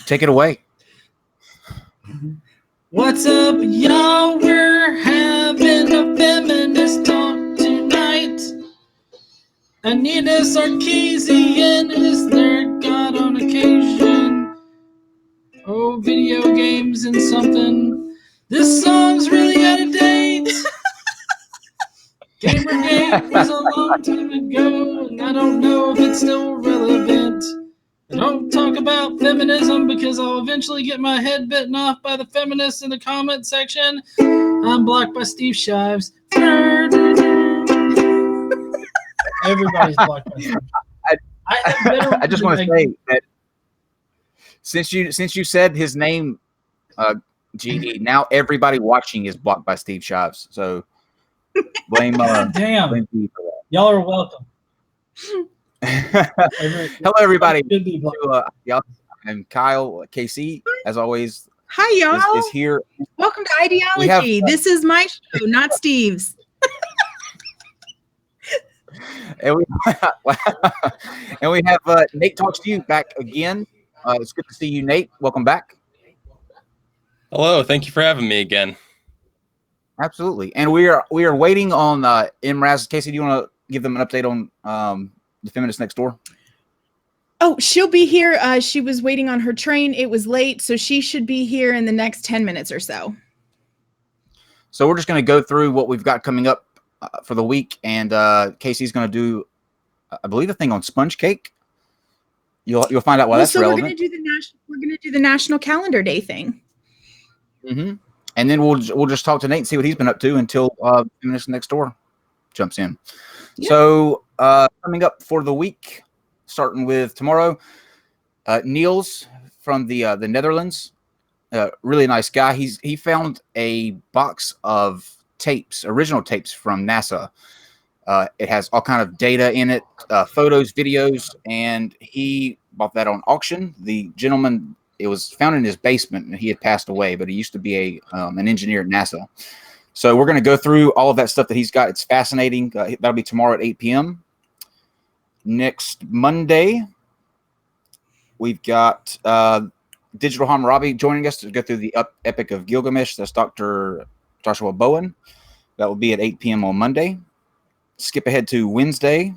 Take it away. What's up, y'all? We're having a feminist talk tonight. Anita Sarkeesian is their god on occasion. Oh, video games and something. This song's really out of date. Gamergate was a long time ago, and I don't know if it's still relevant. I don't talk about feminism because I'll eventually get my head bitten off by the feminists in the comment section. I'm blocked by Steve Shives. Everybody's blocked by Steve. I just want to say that since you said his name, GD, now everybody watching is blocked by Steve Shives. So blame damn. Blame Steve for that. Y'all are welcome. Hello, everybody. I'm Kyle. KC, as always. Hi, y'all. Is here. Welcome to Ideology. This is my show, not Steve's. And we have Nate Talks to You back again. It's good to see you, Nate. Welcome back. Hello. Thank you for having me again. Absolutely. And we are waiting on Imraz. Casey, do you want to give them an update on the Feminist Next Door? Oh, she'll be here. She was waiting on her train. It was late, so she should be here in the next 10 minutes or so. So we're just going to go through what we've got coming up for the week, and Casey's going to do, I believe, a thing on sponge cake. You'll find out why that's relevant. We're going to do the National Calendar Day thing. Mm-hmm. And then we'll just talk to Nate and see what he's been up to until Feminist Next Door jumps in. Yeah. So coming up for the week, starting with tomorrow, Niels from the Netherlands, really nice guy. He found a box of tapes, original tapes from NASA. It has all kind of data in it, photos, videos, and he bought that on auction. The gentleman, it was found in his basement, and he had passed away, but he used to be an engineer at NASA. So we're going to go through all of that stuff that he's got. It's fascinating. That'll be tomorrow at 8 p.m. Next Monday, we've got Digital Hammurabi joining us to go through the Epic of Gilgamesh. That's Dr. Joshua Bowen. That will be at 8 p.m. on Monday. Skip ahead to Wednesday.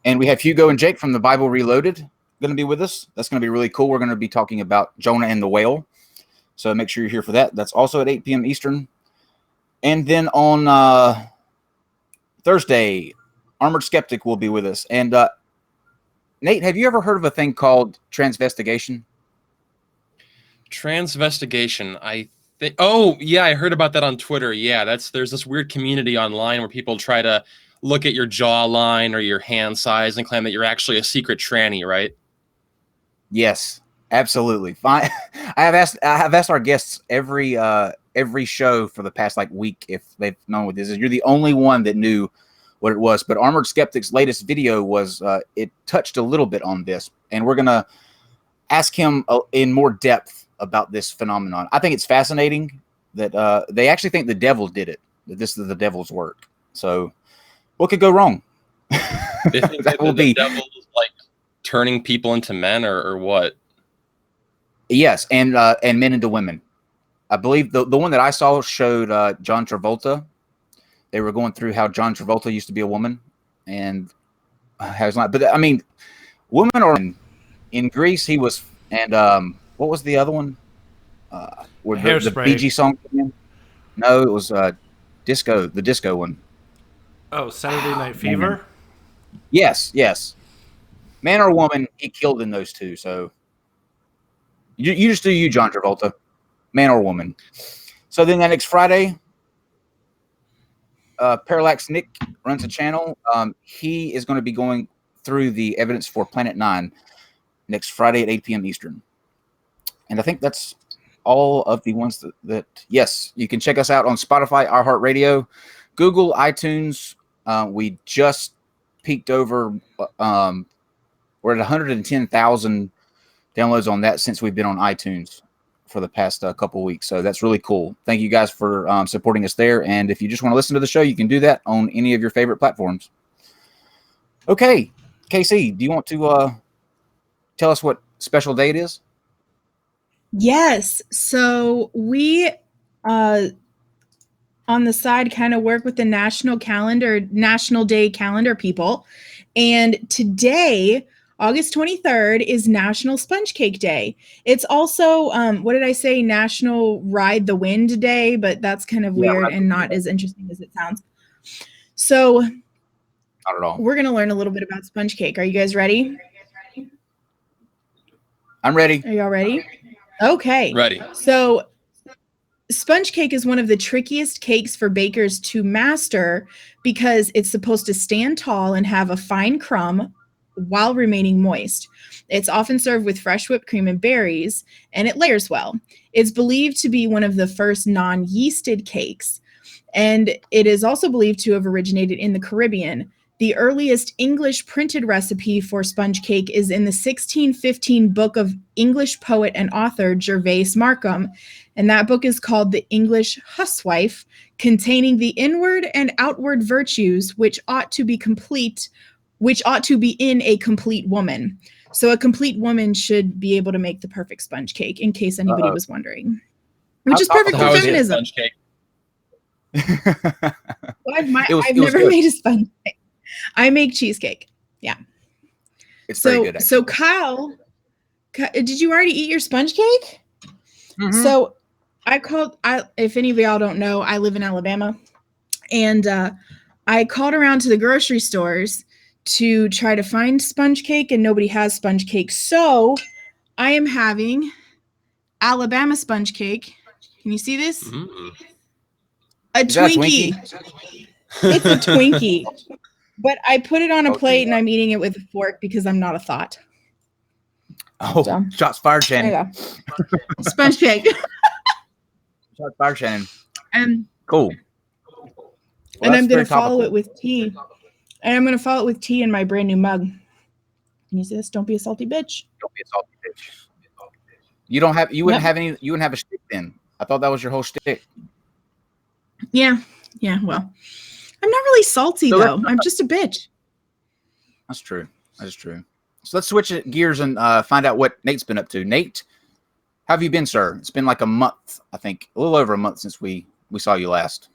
And we have Hugo and Jake from the Bible Reloaded going to be with us. That's going to be really cool. We're going to be talking about Jonah and the whale. So make sure you're here for that. That's also at 8 p.m. Eastern. And then on Thursday, Armored Skeptic will be with us. And Nate, have you ever heard of a thing called transvestigation? Transvestigation, oh yeah, I heard about that on Twitter. Yeah, there's this weird community online where people try to look at your jawline or your hand size and claim that you're actually a secret tranny, right? Yes, absolutely. Fine. I have asked our guests every show for the past week if they've known what this is. You're the only one that knew what it was. But Armored Skeptic's latest video was it touched a little bit on this, and we're gonna ask him in more depth about this phenomenon. I think it's fascinating that they actually think the devil did it. That this is the devil's work. So what could go wrong? They think that the devil is turning people into men, or what? Yes, and men into women. I believe the one that I saw showed John Travolta. They were going through how John Travolta used to be a woman, and has not. But I mean, women are in Greece. He was, and what was the other one? Where the Bee Gees song came in? No, it was disco. The disco one. Oh, Saturday Night Fever. Man. Yes. Man or woman, he killed in those two. So you just do you, John Travolta, man or woman. So then that next Friday, Parallax Nick runs a channel. He is going to be going through the evidence for Planet 9 next Friday at 8 p.m. Eastern. And I think that's all of the ones that yes, you can check us out on Spotify, iHeartRadio, Google, iTunes. We just peaked over, we're at 110,000 downloads on that since we've been on iTunes for the past couple weeks. So that's really cool. Thank you guys for supporting us there. And if you just want to listen to the show, you can do that on any of your favorite platforms. Okay, KC, do you want to tell us what special day it is? Yes. So we on the side kind of work with the national day calendar people. And today, August 23rd, is National Sponge Cake Day. It's also, what did I say? National Ride the Wind Day, but that's kind of weird and not as interesting as it sounds. So not at all. We're going to learn a little bit about sponge cake. Are you guys ready? I'm ready. Are y'all ready? Okay. Ready. So sponge cake is one of the trickiest cakes for bakers to master because it's supposed to stand tall and have a fine crumb while remaining moist. It's often served with fresh whipped cream and berries, and it layers well. It's believed to be one of the first non-yeasted cakes, and it is also believed to have originated in the Caribbean. The earliest English printed recipe for sponge cake is in the 1615 book of English poet and author Gervase Markham, and that book is called The English Huswife, containing the inward and outward virtues which ought to be in a complete woman. So a complete woman should be able to make the perfect sponge cake, in case anybody was wondering. Which is perfect for feminism. Well, I've never made a sponge cake. I make cheesecake. Yeah. It's very good. So Kyle, did you already eat your sponge cake? Mm-hmm. So if any of y'all don't know, I live in Alabama, and I called around to the grocery stores to try to find sponge cake, and nobody has sponge cake. So I am having Alabama sponge cake. Can you see this? Mm-hmm. A Twinkie. It's a Twinkie. But I put it on a plate and I'm eating it with a fork because I'm not a thought. Oh, so, shots fired, Shannon. There you go. Sponge cake. Shots fired, Shannon. Well, Cool. and I'm going to follow it with tea. And I'm going to follow it with tea in my brand new mug. Can you see this? Don't be a salty bitch. Don't be a salty bitch. You wouldn't have a shtick then. I thought that was your whole shtick. Yeah. Well, I'm not really salty though. I'm just a bitch. That's true. So let's switch gears and find out what Nate's been up to. Nate, how have you been, sir? It's been like a month, I think, a little over a month since we saw you last.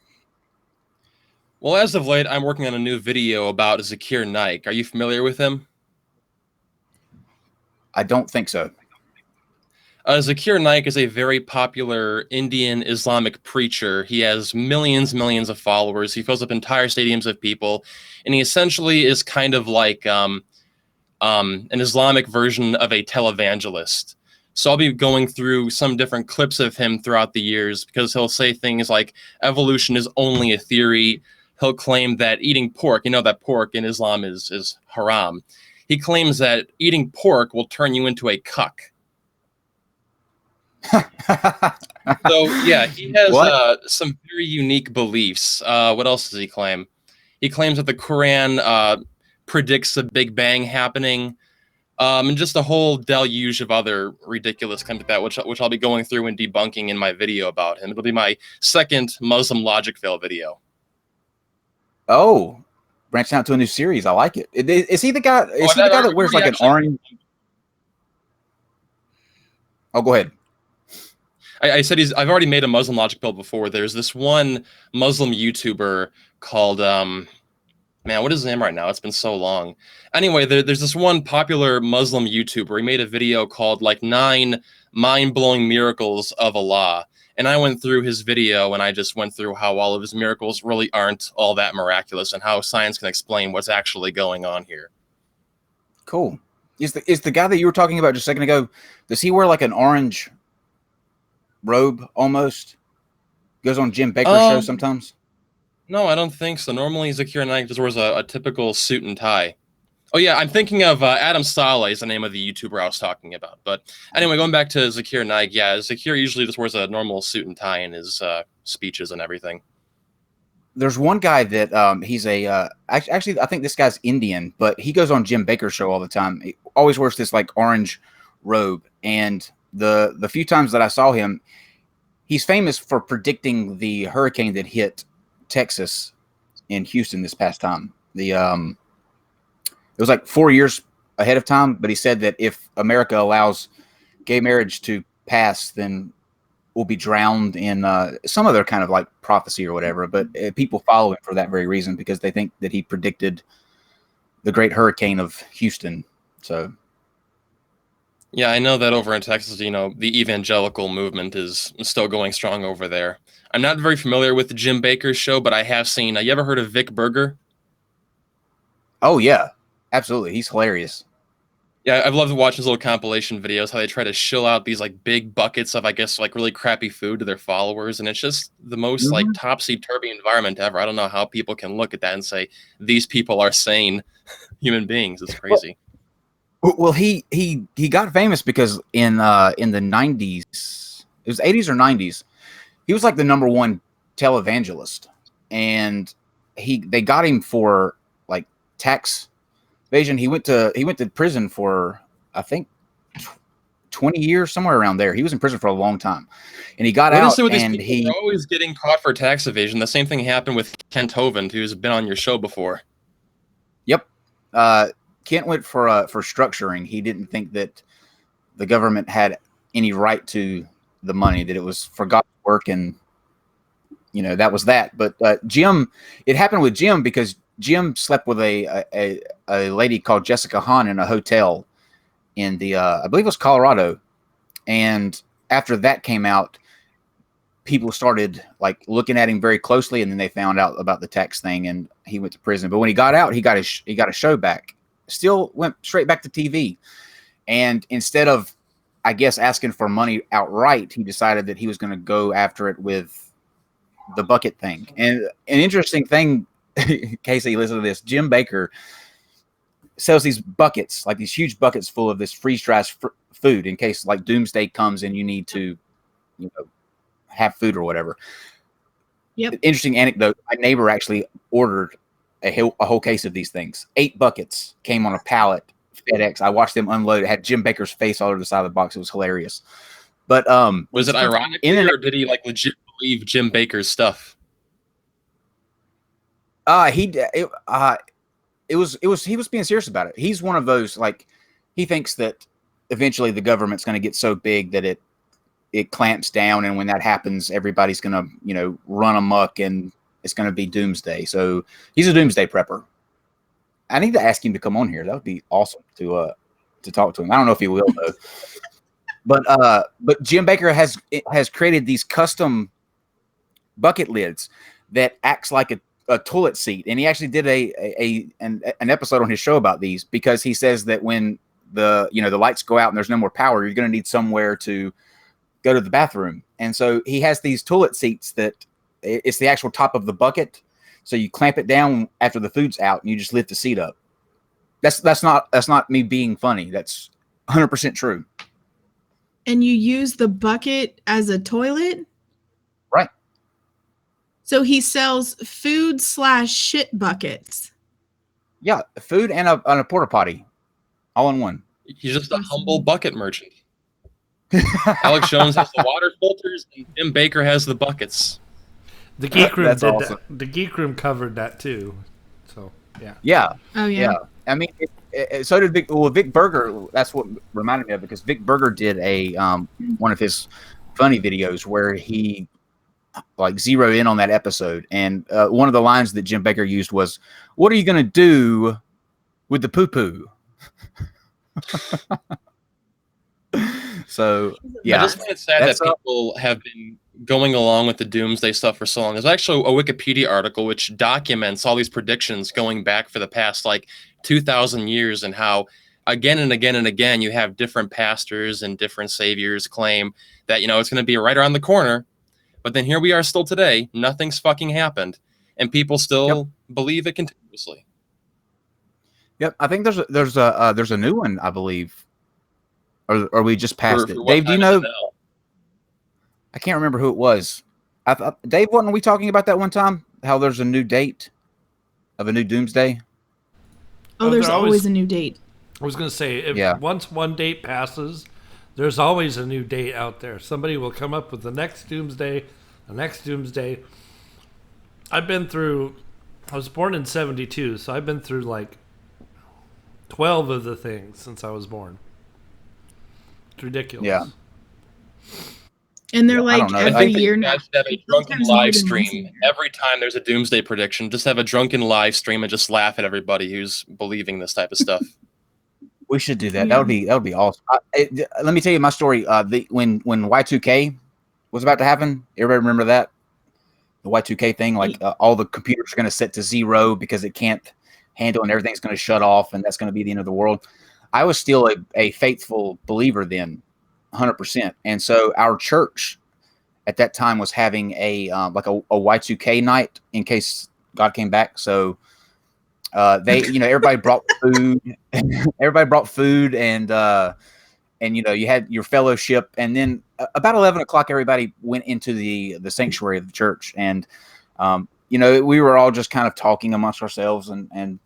Well, as of late, I'm working on a new video about Zakir Naik. Are you familiar with him? I don't think so. Zakir Naik is a very popular Indian Islamic preacher. He has millions of followers. He fills up entire stadiums of people, and he essentially is kind of like an Islamic version of a televangelist. So I'll be going through some different clips of him throughout the years because he'll say things like evolution is only a theory. He'll claim that eating pork, that pork in Islam is haram. He claims that eating pork will turn you into a cuck. So yeah, he has some very unique beliefs. What else does he claim? He claims that the Quran predicts a Big Bang happening, and just a whole deluge of other ridiculous claims like that, which I'll be going through and debunking in my video about him. It'll be my second Muslim logic fail video. Oh, branching out to a new series. I like it. Is he the guy? Is he the guy that wears like an orange? Oh, go ahead. I said I've already made a Muslim logic build before. There's this one Muslim YouTuber called, man, what is his name right now? It's been so long. Anyway, there's this one popular Muslim YouTuber. He made a video called like 9 mind-blowing miracles of Allah. And I went through his video and I just went through how all of his miracles really aren't all that miraculous and how science can explain what's actually going on here. Cool. Is the guy that you were talking about just a second ago, does he wear like an orange robe almost? Goes on Jim Baker's show sometimes? No, I don't think so. Normally Zakir Naik just wears a typical suit and tie. Oh yeah, I'm thinking of Adam Saleh is the name of the YouTuber I was talking about. But anyway, going back to Zakir Naik, yeah, Zakir usually just wears a normal suit and tie in his speeches and everything. There's one guy that he's actually I think this guy's Indian, but he goes on Jim Baker's show all the time. He always wears this like orange robe, and the few times that I saw him, he's famous for predicting the hurricane that hit Texas in Houston this past time. It was like 4 years ahead of time, but he said that if America allows gay marriage to pass, then we'll be drowned in some other kind of like prophecy or whatever. But people follow him for that very reason, because they think that he predicted the great hurricane of Houston. So, yeah, I know that over in Texas, you know, the evangelical movement is still going strong over there. I'm not very familiar with the Jim Baker's show, but I have seen. You ever heard of Vic Berger? oh yeah, absolutely, he's hilarious. Yeah, I've loved watching his little compilation videos, how they try to shill out these like big buckets of, I guess, like really crappy food to their followers. And it's just the most like topsy-turvy environment ever. I don't know how people can look at that and say, these people are sane human beings. It's crazy. Well, he got famous because in the 90s, it was 80s or 90s, he was like the #1 televangelist. And they got him for like tax evasion. He went to prison for, I think, 20 years, somewhere around there. He was in prison for a long time, and he got out. And they're always getting caught for tax evasion. The same thing happened with Kent Hovind, who's been on your show before. Yep, Kent went for structuring. He didn't think that the government had any right to the money; that it was for God's work, and that was that. But Jim, it happened with Jim because Jim slept with a lady called Jessica Hahn in a hotel in the I believe it was Colorado, and after that came out, people started like looking at him very closely, and then they found out about the tax thing, and he went to prison. But when he got out, he got a show back. Still went straight back to TV, and instead of, I guess, asking for money outright, he decided that he was going to go after it with the bucket thing. And an interesting thing, Casey, listen to this. Jim Baker sells these buckets, like these huge buckets full of this freeze-dried food in case like doomsday comes and you need to, have food or whatever. Yep. Interesting anecdote. My neighbor actually ordered a whole case of these things. 8 buckets came on a pallet, FedEx. I watched them unload. It had Jim Baker's face all over the side of the box. It was hilarious. But was it ironic, or did he like legit believe Jim Baker's stuff? He was being serious about it. He's one of those, like, he thinks that eventually the government's going to get so big that it clamps down, and when that happens, everybody's going to run amok, and it's going to be doomsday. So he's a doomsday prepper. I need to ask him to come on here. That would be awesome to talk to him. I don't know if he will though. But Jim Baker has created these custom bucket lids that acts like a toilet seat, and he actually did an episode on his show about these, because he says that when the lights go out and there's no more power, you're going to need somewhere to go to the bathroom. And so he has these toilet seats that it's the actual top of the bucket, so you clamp it down after the food's out and you just lift the seat up. That's not me being funny. That's 100% true. And you use the bucket as a toilet? Right. So he sells food / shit buckets. Yeah, food and a porta potty, all in one. He's just a humble bucket merchant. Alex Jones has the water filters, and Jim Baker has the buckets. The Geek Room That's awesome. The Geek Room covered that too. So yeah. Yeah. Oh yeah. I mean, so did Vic Berger. That's what reminded me of, because Vic Berger did one of his funny videos where he like zeroed in on that episode, and one of the lines that Jim Baker used was, "What are you going to do with the poo poo?" So yeah, I just find it sad that people have been going along with the doomsday stuff for so long. There's actually a Wikipedia article which documents all these predictions going back for the past like 2,000 years, and how again and again and again you have different pastors and different saviors claim that it's going to be right around the corner, but then here we are still today. Nothing's fucking happened, and people still believe it continuously. Yep, I think there's a new one, I believe. Or we just passed it. Dave, do you know? I can't remember who it was. Dave, wasn't we talking about that one time? How there's a new date of a new doomsday? Oh, there's always a new date. I was going to say, once one date passes, there's always a new date out there. Somebody will come up with the next doomsday, the next doomsday. I was born in 72, so I've been through like 12 of the things since I was born. It's ridiculous. Yeah. And they're I like don't know. every I think year you now. guys should have a drunken Sometimes more live than once a stream year. every time there's a doomsday prediction. Just have a drunken live stream and just laugh at everybody who's believing this type of stuff. We should do that. Yeah. That would be awesome. Let me tell you my story. When Y2K was about to happen, everybody remember that? The Y2K thing, like all the computers are going to set to 0 because it can't handle, and everything's going to shut off, and that's going to be the end of the world. I was still a faithful believer then, 100%. And so our church at that time was having a Y2K night in case God came back. So everybody brought food. Everybody brought food, and you had your fellowship, and then about 11 o'clock, everybody went into the sanctuary of the church, and we were all just kind of talking amongst ourselves and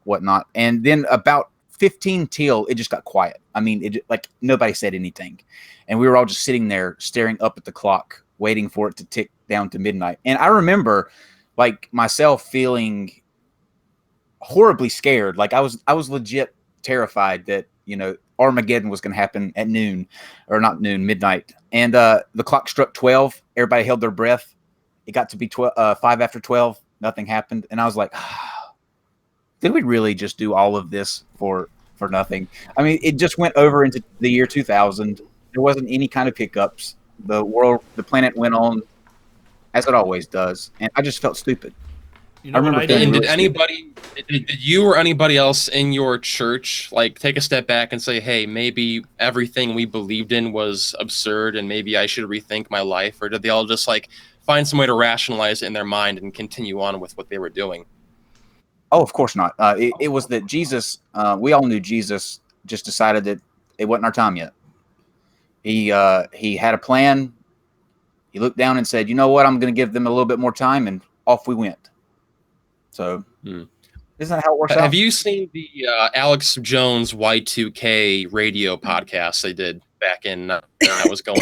whatnot, and then about 15 till it just got quiet. I mean, like nobody said anything, and we were all just sitting there staring up at the clock, waiting for it to tick down to midnight. And I remember, like, myself feeling horribly scared. Like I was legit terrified that Armageddon was going to happen at noon, or not noon, midnight. And the clock struck 12. Everybody held their breath. It got to be 5 after 12. Nothing happened, and I was like, did we really just do all of this for nothing? I mean, it just went over into the year 2000. There wasn't any kind of hiccups. The planet went on as it always does, and I just felt stupid. You know what I did? And did you or anybody else in your church like take a step back and say, hey, maybe everything we believed in was absurd and maybe I should rethink my life? Or did they all just like find some way to rationalize it in their mind and continue on with what they were doing? Oh, of course not. It was that Jesus, we all knew Jesus just decided that it wasn't our time yet. He had a plan. He looked down and said, you know what, I'm going to give them a little bit more time, and off we went. So isn't that how it works out? Have you seen the Alex Jones Y2K radio podcast they did back in when I was going?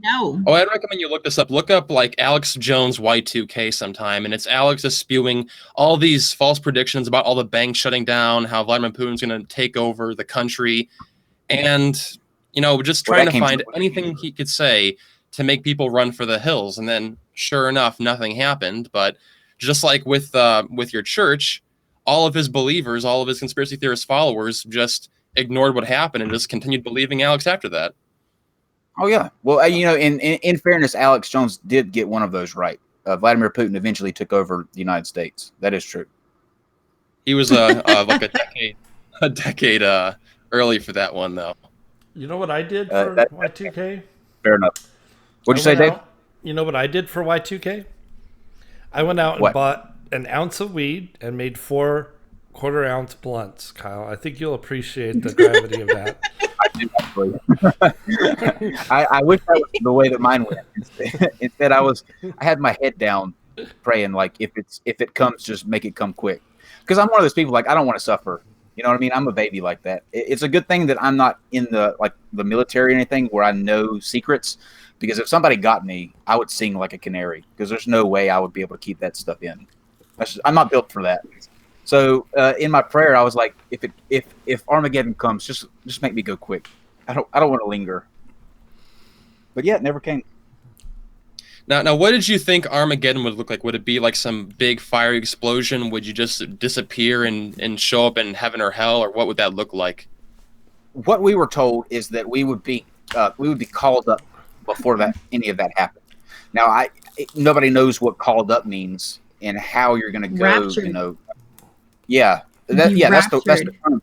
No. Oh, I'd recommend you look this up. Look up like Alex Jones Y2K sometime, and it's Alex just spewing all these false predictions about all the banks shutting down, how Vladimir Putin's going to take over the country, and just trying to find anything he could say to make people run for the hills. And then, sure enough, nothing happened. But just like with your church, all of his believers, all of his conspiracy theorist followers, just ignored what happened and just continued believing Alex after that. Oh yeah. Well, in fairness, Alex Jones did get one of those right. Vladimir Putin eventually took over the United States. That is true. He was like a decade early for that one, though. You know what I did for Y2K? Fair enough. What'd you say, Dave? You know what I did for Y2K? I went out and bought an ounce of weed and made 4 quarter-ounce blunts, Kyle. I think you'll appreciate the gravity of that. I do actually. I wish that was the way that mine went. Instead, I had my head down, praying like, if it comes, just make it come quick. Because I'm one of those people, like, I don't want to suffer. You know what I mean? I'm a baby like that. It's a good thing that I'm not in the military or anything where I know secrets. Because if somebody got me, I would sing like a canary. Because there's no way I would be able to keep that stuff in. I'm not built for that. So in my prayer, I was like, if Armageddon comes, just make me go quick. I don't want to linger. But yeah, it never came. Now, what did you think Armageddon would look like? Would it be like some big fiery explosion? Would you just disappear and show up in heaven or hell, or what would that look like? What we were told is that we would be called up before any of that happened. Now, nobody knows what called up means and how you're going to go. Raptured. Yeah, that's the term.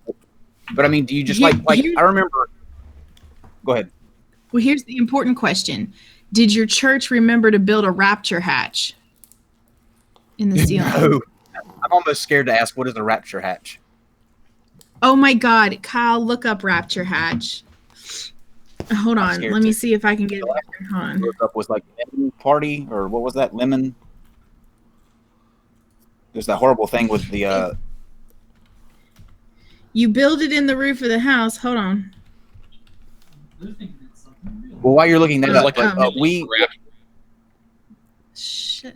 But I mean, do you just like I remember? Go ahead. Well, here's the important question. Did your church remember to build a rapture hatch in the ceiling? No. I'm almost scared to ask, what is a rapture hatch? Oh my God, Kyle, look up rapture hatch. Hold on, let me see if I can get it. Hold on. Look up was like lemon party, or what was that? Lemon. There's that horrible thing with the. You build it in the roof of the house. Hold on. Well, while you're looking that up, Shit.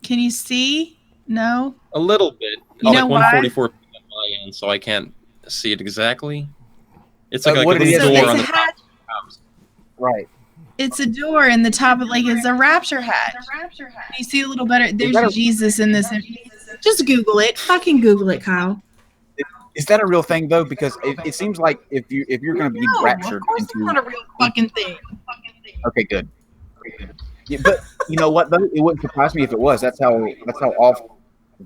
Can you see? No. A little bit. You know like why? 144 on my end, so I can't see it exactly. It's like a what it little is, door it's on a the top hatch. of the house. Right. It's a door in the top of it's a rapture hatch. You see a little better. There's Jesus in this. Just Google it. Fucking Google it, Kyle. Is that a real thing though? Because it seems like if you're going to be No, raptured of course into, it's not a real fucking thing. okay, good. Yeah, but you know what? Though? It wouldn't surprise me if it was. That's how off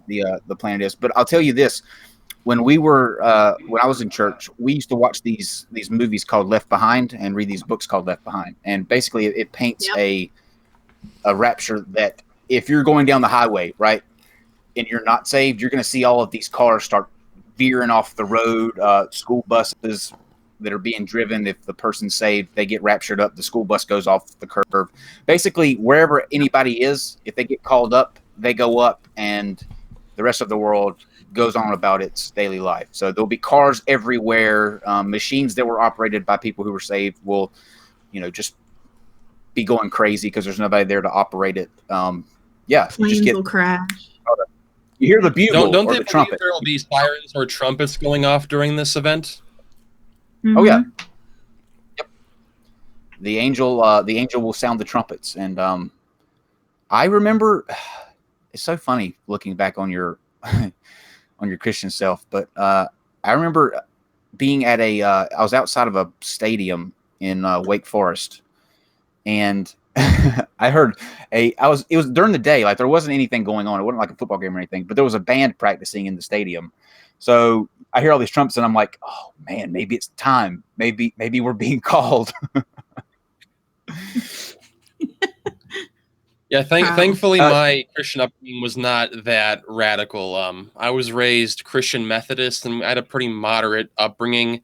the planet is. But I'll tell you this: when I was in church, we used to watch these movies called Left Behind and read these books called Left Behind. And basically, it paints a rapture that if you're going down the highway, right, and you're not saved, you're going to see all of these cars start veering off the road, school buses that are being driven. If the person's saved, they get raptured up. The school bus goes off the curb. Basically, wherever anybody is, if they get called up, they go up, and the rest of the world goes on about its daily life. So there'll be cars everywhere. Machines that were operated by people who were saved will, just be going crazy because there's nobody there to operate it. Planes will crash. You hear the bugle Don't or they the trumpet. there will be sirens or trumpets going off during this event? Mm-hmm. Oh yeah. Yep. The angel will sound the trumpets, and I remember. It's so funny looking back on your on your Christian self, but I remember being at I was outside of a stadium in Wake Forest, and I heard it was during the day, like there wasn't anything going on. It wasn't like a football game or anything, but there was a band practicing in the stadium. So I hear all these trumpets and I'm like, oh man, maybe it's time. Maybe we're being called. Yeah, thankfully my Christian upbringing was not that radical. I was raised Christian Methodist and I had a pretty moderate upbringing.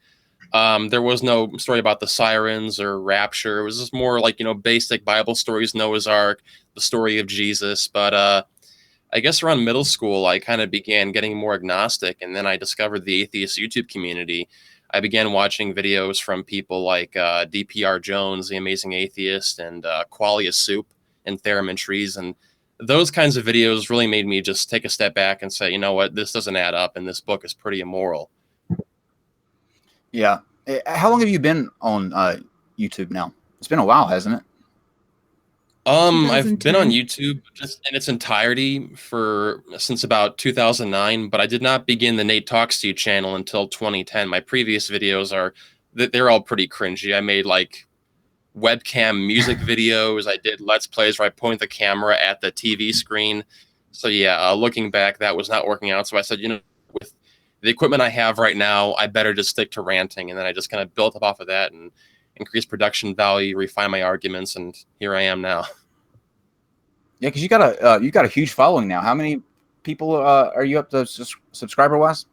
There was no story about the sirens or rapture. It was just more like, basic Bible stories, Noah's Ark, the story of Jesus. But I guess around middle school, I kind of began getting more agnostic. And then I discovered the atheist YouTube community. I began watching videos from people like DPR Jones, The Amazing Atheist, and Qualia Soup and Theremin Trees. And those kinds of videos really made me just take a step back and say, you know what, this doesn't add up. And this book is pretty immoral. Yeah. How long have you been on YouTube now? It's been a while, hasn't it? I've been on YouTube just in its entirety since about 2009, but I did not begin the NateTalksToYou channel until 2010. My previous videos they're all pretty cringy. I made like webcam music videos. I did Let's Plays where I point the camera at the TV screen. So yeah, looking back, that was not working out. So I said, with the equipment I have right now, I better just stick to ranting. And then I just kind of built up off of that and increase production value, refine my arguments, and here I am now. Yeah, because you got a huge following now. How many people are you up to subscriber wise?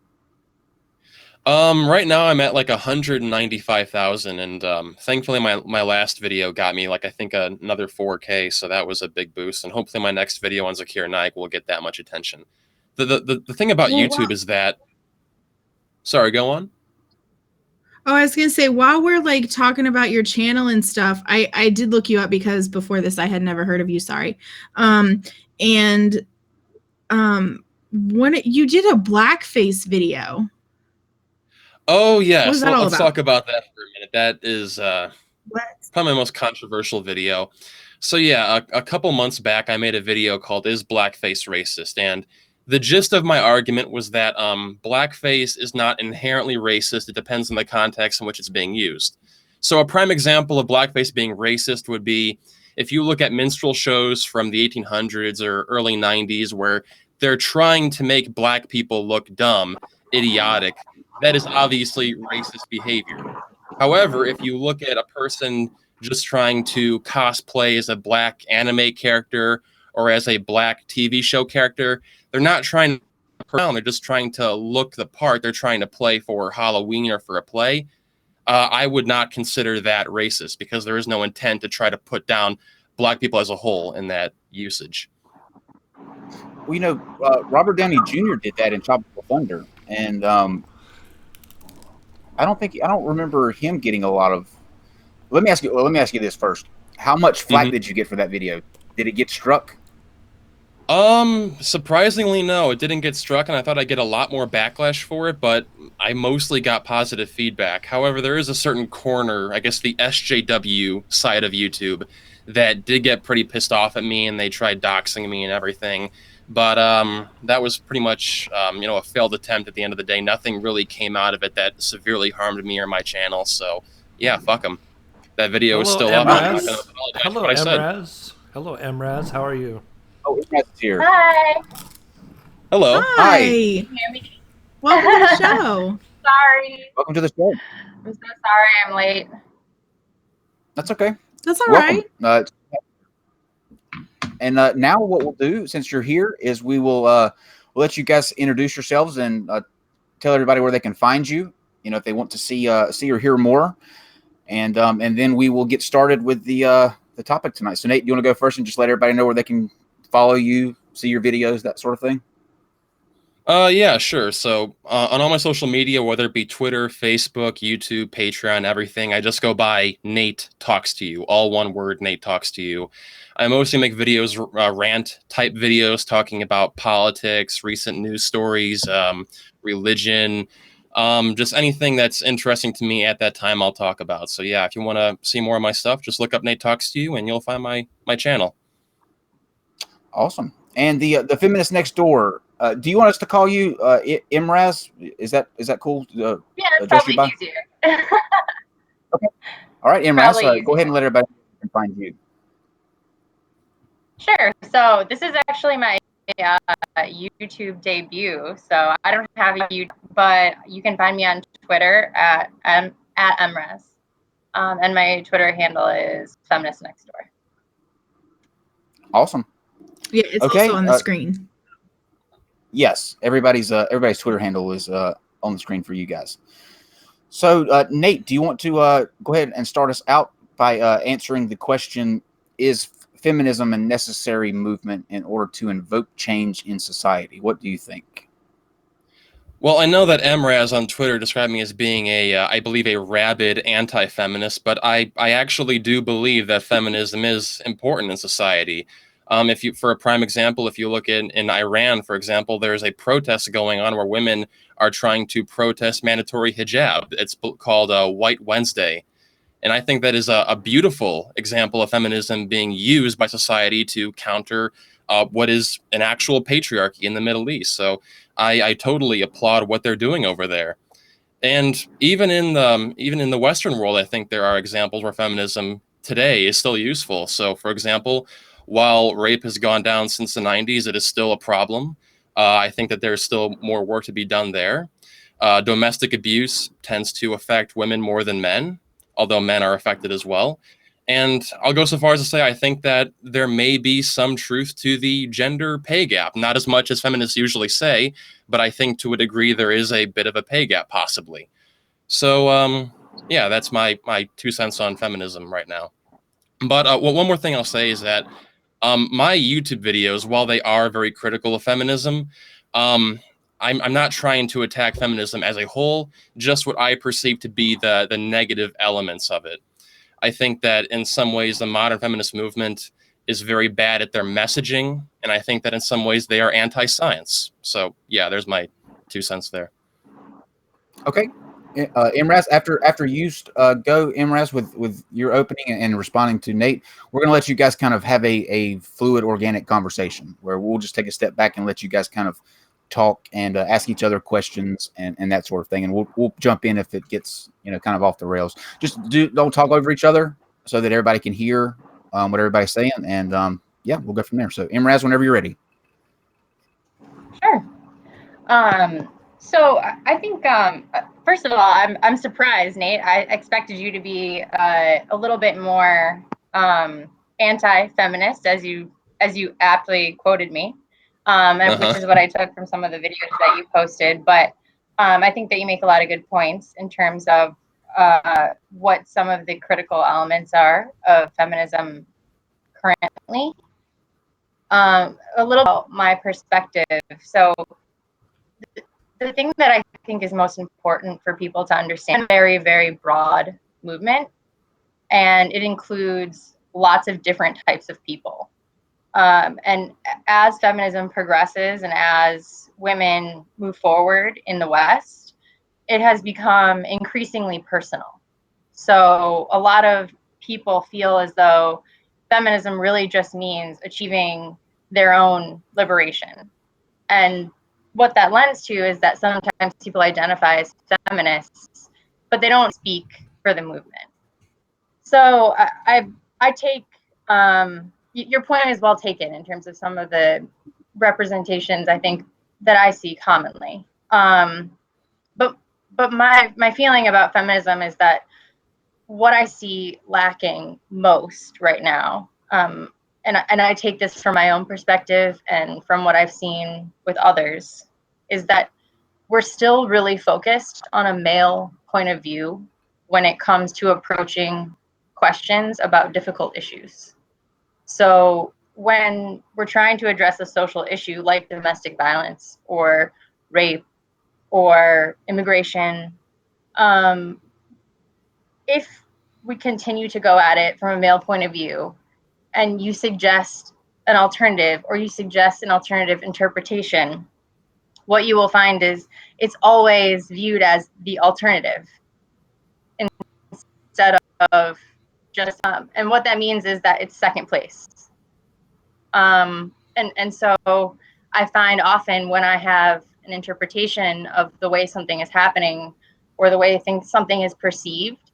Right now I'm at like 195,000, and thankfully my last video got me like I think another 4K, so that was a big boost. And hopefully my next video on Zakir Naik will get that much attention. The thing about YouTube is that. Sorry, go on. Oh, I was going to say, while we're like talking about your channel and stuff, I did look you up because before this I had never heard of you. Sorry. When you did a blackface video. Oh, yeah. What was that all let's about? talk about that for a minute. That is probably my most controversial video. So yeah, a couple months back, I made a video called Is Blackface Racist? And the gist of my argument was that blackface is not inherently racist. It depends on the context in which it's being used. So a prime example of blackface being racist would be if you look at minstrel shows from the 1800s or early 90s where they're trying to make black people look dumb, idiotic. That is obviously racist behavior. However, if you look at a person just trying to cosplay as a black anime character or as a black TV show character, they're not trying to they're just trying to look the part. They're trying to play for Halloween or for a play. I would not consider that racist because there is no intent to try to put down black people as a whole in that usage. Well, Robert Downey Jr. did that in Tropical Thunder, and I don't remember him getting a lot of. Let me ask you this first: how much flack did you get for that video? Did it get struck? Surprisingly, no, it didn't get struck, and I thought I'd get a lot more backlash for it, but I mostly got positive feedback. However, there is a certain corner, I guess the SJW side of YouTube, that did get pretty pissed off at me, and they tried doxing me and everything. But that was pretty much, a failed attempt at the end of the day. Nothing really came out of it that severely harmed me or my channel, so yeah, fuck them. That video is still up, and I'm not going to apologize for what I said. Hello, Emraz. How are you? Oh, Imraz is here. Hi. Hello. Hi. Can you hear me? Welcome to the show. Sorry. Welcome to the show. I'm so sorry I'm late. That's okay. That's all Welcome. right. And now what we'll do, since you're here, is we'll let you guys introduce yourselves and tell everybody where they can find you. You know, if they want to see or hear more, and then we will get started with the topic tonight. So Nate, do you want to go first and just let everybody know where they can follow you, see your videos, that sort of thing? Yeah, sure. So on all my social media, whether it be Twitter, Facebook, YouTube, Patreon, everything, I just go by NateTalksToYou, all one word, NateTalksToYou. I mostly make videos, rant type videos talking about politics, recent news stories, religion, just anything that's interesting to me at that time I'll talk about. So yeah, if you want to see more of my stuff, just look up NateTalksToYou and you'll find my channel. Awesome. And the Feminist next door, do you want us to call you Imraz? Is that cool? Yeah, it's probably easier. Okay. All right, Imraz, go ahead and let everybody find you. Sure. So this is actually my YouTube debut. So I don't have a YouTube, but you can find me on Twitter at Emraz. And my Twitter handle is Feminist Next Door. Awesome. Yeah, it's also on the screen. Yes, everybody's Twitter handle is on the screen for you guys. So, Nate, do you want to go ahead and start us out by answering the question: is feminism a necessary movement in order to invoke change in society? What do you think? Well, I know that Emraz on Twitter described me as being I believe, a rabid anti-feminist, but I actually do believe that feminism is important in society. For a prime example, if you look in Iran, for example, there's a protest going on where women are trying to protest mandatory hijab. It's called White Wednesday. And I think that is a beautiful example of feminism being used by society to counter what is an actual patriarchy in the Middle East. So I totally applaud what they're doing over there. And even in the Western world, I think there are examples where feminism today is still useful. So, for example, while rape has gone down since the 90s, it is still a problem. I think that there's still more work to be done there. Domestic abuse tends to affect women more than men, although men are affected as well. And I'll go so far as to say I think that there may be some truth to the gender pay gap, not as much as feminists usually say, but I think to a degree there is a bit of a pay gap possibly. So, yeah, that's my 2 cents on feminism right now. But one more thing I'll say is that my YouTube videos, while they are very critical of feminism, I'm not trying to attack feminism as a whole, just what I perceive to be the negative elements of it. I think that in some ways the modern feminist movement is very bad at their messaging, and I think that in some ways they are anti-science. So yeah, there's my 2 cents there. Okay. Imraz, after you go, Imraz, with your opening and responding to Nate, we're going to let you guys kind of have a fluid, organic conversation where we'll just take a step back and let you guys kind of talk and ask each other questions and that sort of thing. And we'll jump in if it gets kind of off the rails. Just don't talk over each other so that everybody can hear what everybody's saying. And yeah, we'll go from there. So Imraz, whenever you're ready. Sure. So I think first of all, I'm surprised, Nate. I expected you to be a little bit more anti-feminist, as you aptly quoted me, which is what I took from some of the videos that you posted. But I think that you make a lot of good points in terms of what some of the critical elements are of feminism currently. A little about my perspective. So the thing that I think is most important for people to understand, very, very broad movement, and it includes lots of different types of people. And as feminism progresses and as women move forward in the West, it has become increasingly personal. So a lot of people feel as though feminism really just means achieving their own liberation. And what that lends to is that sometimes people identify as feminists, but they don't speak for the movement. So I take your point is well taken in terms of some of the representations I think that I see commonly. But my feeling about feminism is that what I see lacking most right now, and I take this from my own perspective and from what I've seen with others, is that we're still really focused on a male point of view when it comes to approaching questions about difficult issues. So when we're trying to address a social issue like domestic violence or rape or immigration, if we continue to go at it from a male point of view and you suggest an alternative or you suggest an alternative interpretation, what you will find is it's always viewed as the alternative instead of just and what that means is that it's second place. And so I find often when I have an interpretation of the way something is happening or the way something is perceived,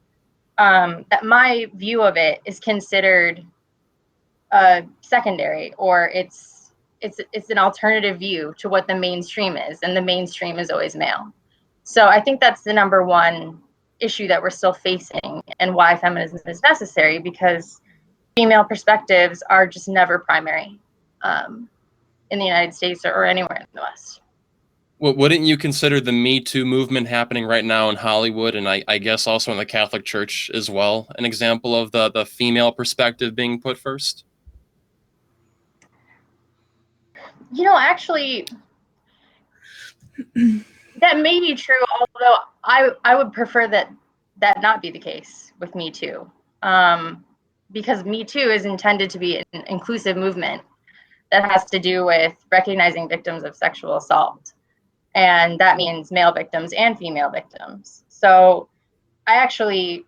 that my view of it is considered secondary, or it's an alternative view to what the mainstream is, and the mainstream is always male. So I think that's the number one issue that we're still facing, and why feminism is necessary, because female perspectives are just never primary in the United States or anywhere in the West. Well, wouldn't you consider the Me Too movement happening right now in Hollywood, and I guess also in the Catholic Church as well, an example of the female perspective being put first? You know, actually, that may be true, although I would prefer that not be the case with Me Too, because Me Too is intended to be an inclusive movement that has to do with recognizing victims of sexual assault. And that means male victims and female victims. So I actually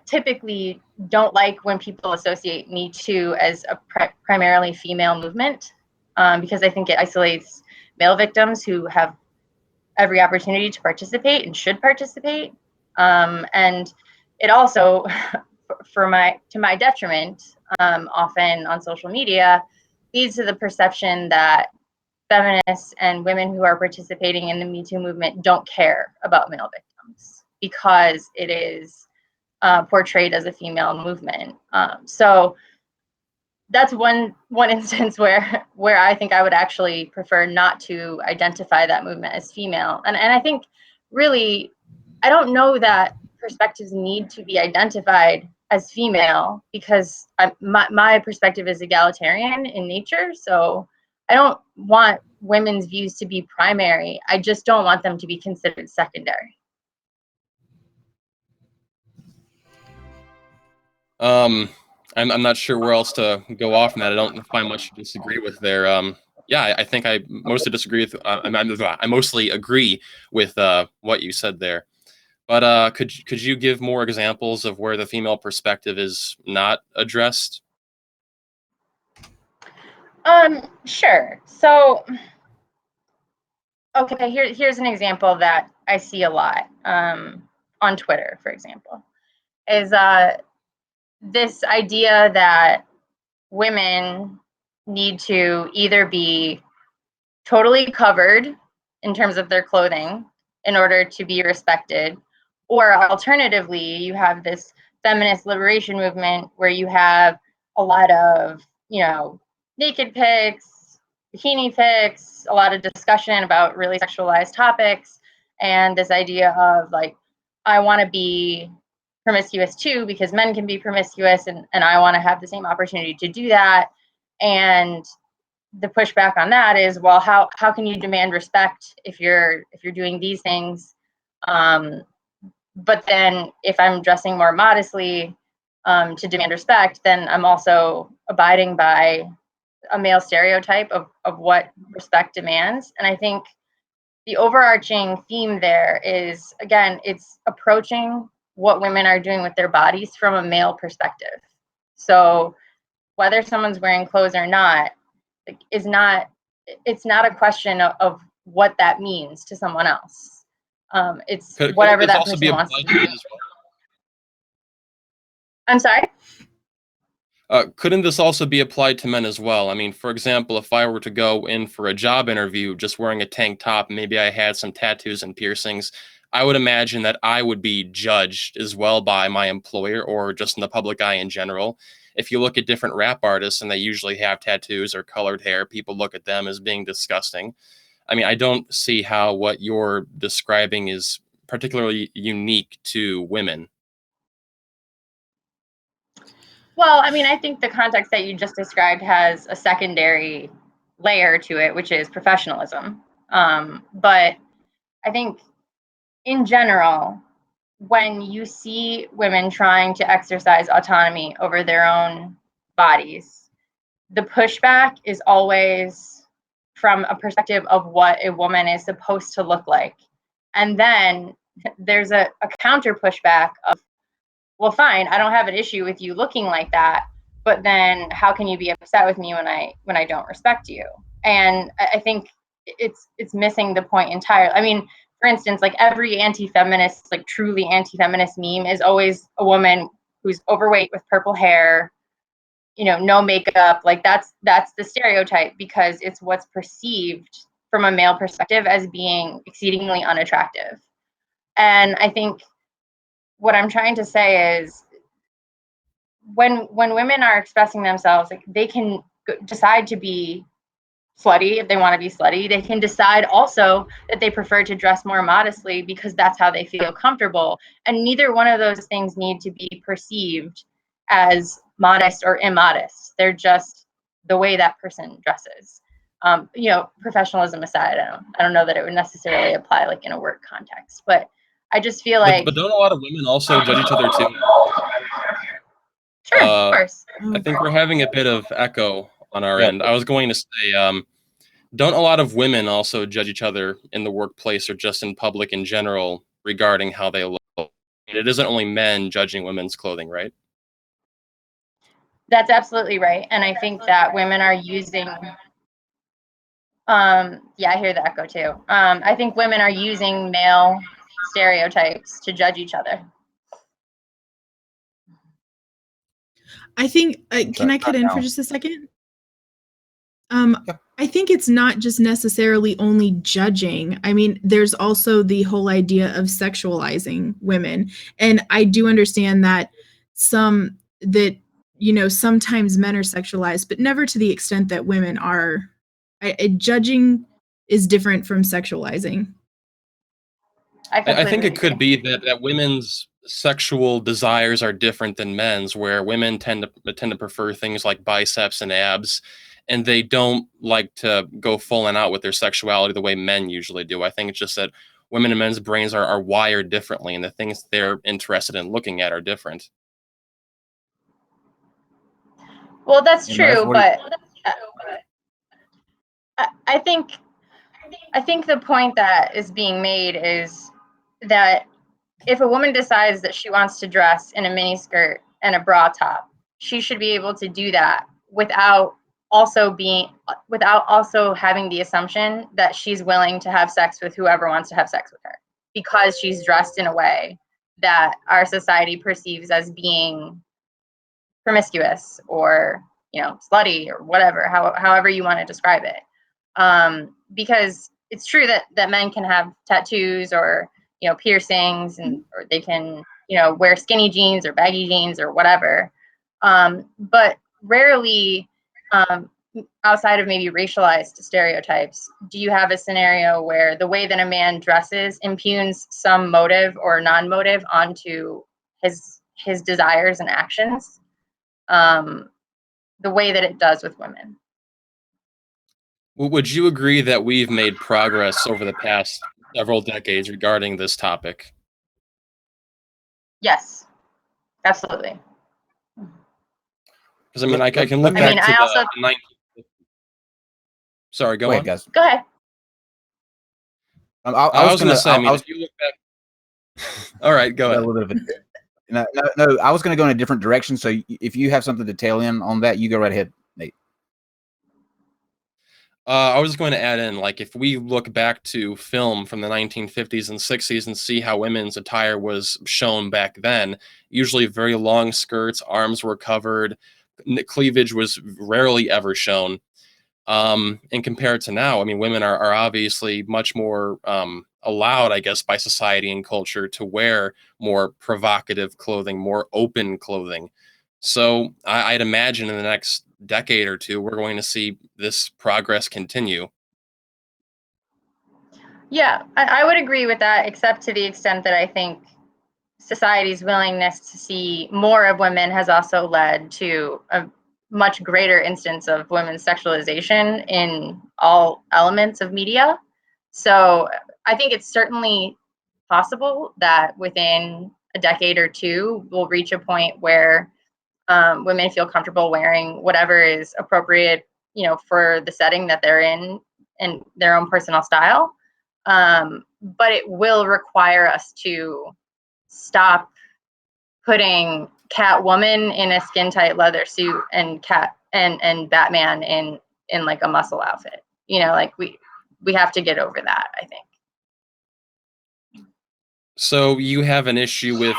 typically don't like when people associate Me Too as a primarily female movement, because I think it isolates male victims who have every opportunity to participate and should participate. And it also, to my detriment, often on social media, leads to the perception that feminists and women who are participating in the Me Too movement don't care about male victims because it is portrayed as a female movement. So that's one instance where I think I would actually prefer not to identify that movement as female. And I think really, I don't know that perspectives need to be identified as female, because my perspective is egalitarian in nature. So I don't want women's views to be primary. I just don't want them to be considered secondary. I'm not sure where else to go off from that. I don't find much to disagree with there. Yeah, I think I mostly disagree with. I mostly agree with what you said there. But could you give more examples of where the female perspective is not addressed? Sure. So, okay, here's an example that I see a lot on Twitter, for example, is this idea that women need to either be totally covered in terms of their clothing in order to be respected, or alternatively, you have this feminist liberation movement where you have a lot of, naked pics, bikini pics, a lot of discussion about really sexualized topics, and this idea of like, I want to be promiscuous too because men can be promiscuous, and I want to have the same opportunity to do that. And the pushback on that is, well, how can you demand respect if you're doing these things, but then if I'm dressing more modestly to demand respect, then I'm also abiding by a male stereotype of what respect demands. And I think the overarching theme there is, again, it's approaching what women are doing with their bodies from a male perspective. So whether someone's wearing clothes or not, it's not a question of what that means to someone else. It's whatever that person wants to do. I'm sorry? Couldn't this also be applied to men as well? I mean, for example, if I were to go in for a job interview just wearing a tank top, maybe I had some tattoos and piercings, I would imagine that I would be judged as well by my employer or just in the public eye in general. If you look at different rap artists and they usually have tattoos or colored hair, people look at them as being disgusting. I mean, I don't see how what you're describing is particularly unique to women. Well, I mean, I think the context that you just described has a secondary layer to it, which is professionalism. But I think in general, when you see women trying to exercise autonomy over their own bodies, the pushback is always from a perspective of what a woman is supposed to look like. And then there's a counter pushback of, well, fine, I don't have an issue with you looking like that, but then how can you be upset with me when I don't respect you? And I think it's missing the point entirely. I mean, for instance, like every anti-feminist, like truly anti-feminist meme is always a woman who's overweight with purple hair, no makeup. Like that's the stereotype because it's what's perceived from a male perspective as being exceedingly unattractive. And I think what I'm trying to say is when women are expressing themselves, like they can decide to be slutty if they want to be slutty. They can decide also that they prefer to dress more modestly because that's how they feel comfortable. And neither one of those things need to be perceived as modest or immodest. They're just the way that person dresses. Professionalism aside, I don't know that it would necessarily apply like in a work context, but I just feel like. But don't a lot of women also judge each other too? Sure, of course. I think we're having a bit of echo on our end. I was going to say, don't a lot of women also judge each other in the workplace or just in public in general regarding how they look? It isn't only men judging women's clothing, right? That's absolutely right. And I think that women are using, I hear the echo too. I think women are using male stereotypes to judge each other. I think, can I cut in for just a second? I think it's not just necessarily only judging. I mean, there's also the whole idea of sexualizing women. And I do understand that sometimes men are sexualized, but never to the extent that women are. Judging is different from sexualizing. I think it could be that women's sexual desires are different than men's, where women tend to prefer things like biceps and abs, and they don't like to go full and out with their sexuality the way men usually do. I think it's just that women and men's brains are wired differently, and the things they're interested in looking at are different. Well, that's true, but I think the point that is being made is that if a woman decides that she wants to dress in a miniskirt and a bra top, she should be able to do that without also having the assumption that she's willing to have sex with whoever wants to have sex with her, because she's dressed in a way that our society perceives as being promiscuous or slutty or whatever, however you want to describe it. Because it's true that men can have tattoos or piercings, or they can wear skinny jeans or baggy jeans or whatever, but rarely, outside of maybe racialized stereotypes, do you have a scenario where the way that a man dresses impugns some motive or non-motive onto his desires and actions, the way that it does with women. Would you agree that we've made progress over the past several decades regarding this topic? Yes, absolutely. Because I can look back to the 1950s. Sorry, go ahead, on. guys. Go ahead. I was going to say, I mean, if you look back... All right, go ahead. A little bit of it. No, I was going to go in a different direction. So if you have something to tail in on that, you go right ahead, Nate. I was going to add in, like, if we look back to film from the 1950s and 60s and see how women's attire was shown back then, usually very long skirts, arms were covered, cleavage was rarely ever shown. And compared to now, I mean, women are obviously much more allowed, I guess, by society and culture to wear more provocative clothing, more open clothing. So I'd imagine in the next decade or two, we're going to see this progress continue. Yeah, I would agree with that, except to the extent that I think society's willingness to see more of women has also led to a much greater instance of women's sexualization in all elements of media. So I think it's certainly possible that within a decade or two, we'll reach a point where women feel comfortable wearing whatever is appropriate, for the setting that they're in and their own personal style. But it will require us to stop putting Catwoman in a skin tight leather suit and Batman in like a muscle outfit. Like we have to get over that, I think. So you have an issue with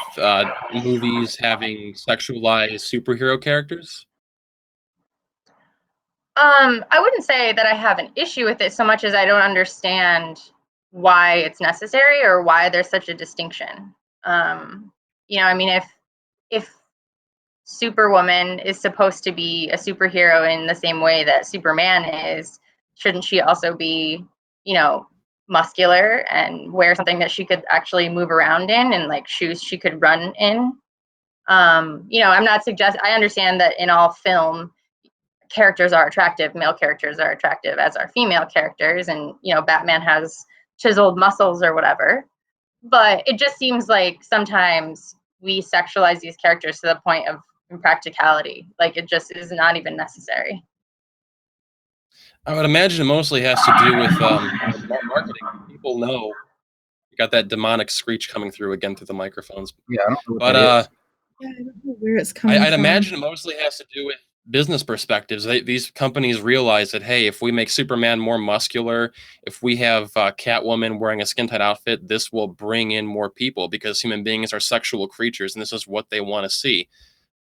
movies having sexualized superhero characters? I wouldn't say that I have an issue with it so much as I don't understand why it's necessary or why there's such a distinction. I mean, if Superwoman is supposed to be a superhero in the same way that Superman is, shouldn't she also be, muscular and wear something that she could actually move around in and like shoes she could run in? I'm not suggesting, I understand that in all film, characters are attractive, male characters are attractive, as are female characters, and Batman has chiseled muscles or whatever. But it just seems like sometimes we sexualize these characters to the point of impracticality. Like it just is not even necessary. I would imagine it mostly has to do with marketing. People know you got that demonic screech coming through again through the microphones. Yeah, I don't know what But that is. Yeah, I don't know where it's coming I'd from. imagine it mostly has to do with business perspectives. These companies realize that, hey, if we make Superman more muscular, if we have Catwoman wearing a skin-tight outfit, this will bring in more people because human beings are sexual creatures, and this is what they want to see.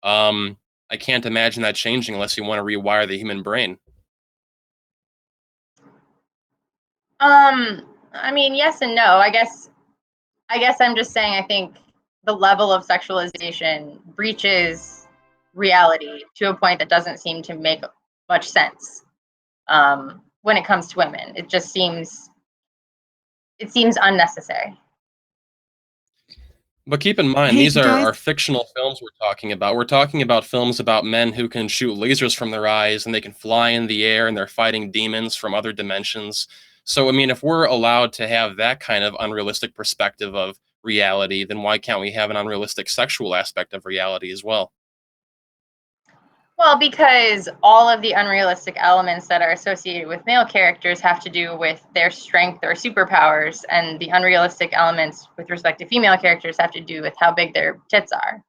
I can't imagine that changing unless you want to rewire the human brain. I mean, yes and no. I guess I'm just saying I think the level of sexualization breaches reality to a point that doesn't seem to make much sense when it comes to women. It just seems unnecessary. But keep in mind, Hey, these guys. are fictional films we're talking about. We're talking about films about men who can shoot lasers from their eyes and they can fly in the air and they're fighting demons from other dimensions. So, I mean, if we're allowed to have that kind of unrealistic perspective of reality, then why can't we have an unrealistic sexual aspect of reality as well? Well, because all of the unrealistic elements that are associated with male characters have to do with their strength or superpowers, and the unrealistic elements with respect to female characters have to do with how big their tits are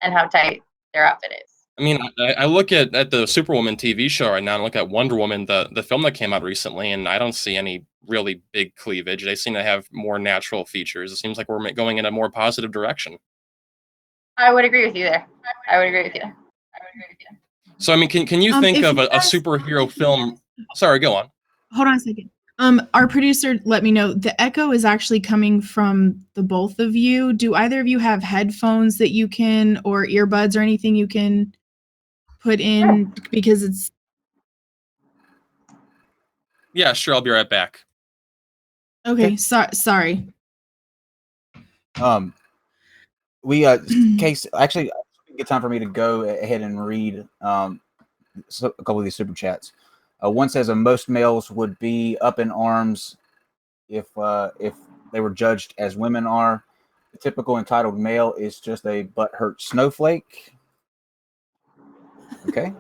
and how tight their outfit is. I mean, I look at the Superwoman TV show right now and look at Wonder Woman, the film that came out recently, and I don't see any really big cleavage. They seem to have more natural features. It seems like we're going in a more positive direction. I would agree with you there. I would agree with you. So, I mean, can you think of a superhero film? Sorry, go on. Hold on a second. Our producer let me know the echo is actually coming from the both of you. Do either of you have headphones that you can, or earbuds or anything you can put in? Because it's... Yeah, sure. I'll be right back. Okay. Sorry. Case, actually, good time for me to go ahead and read a couple of these super chats. One says, most males would be up in arms if they were judged as women are. The typical entitled male is just a butthurt snowflake. Okay.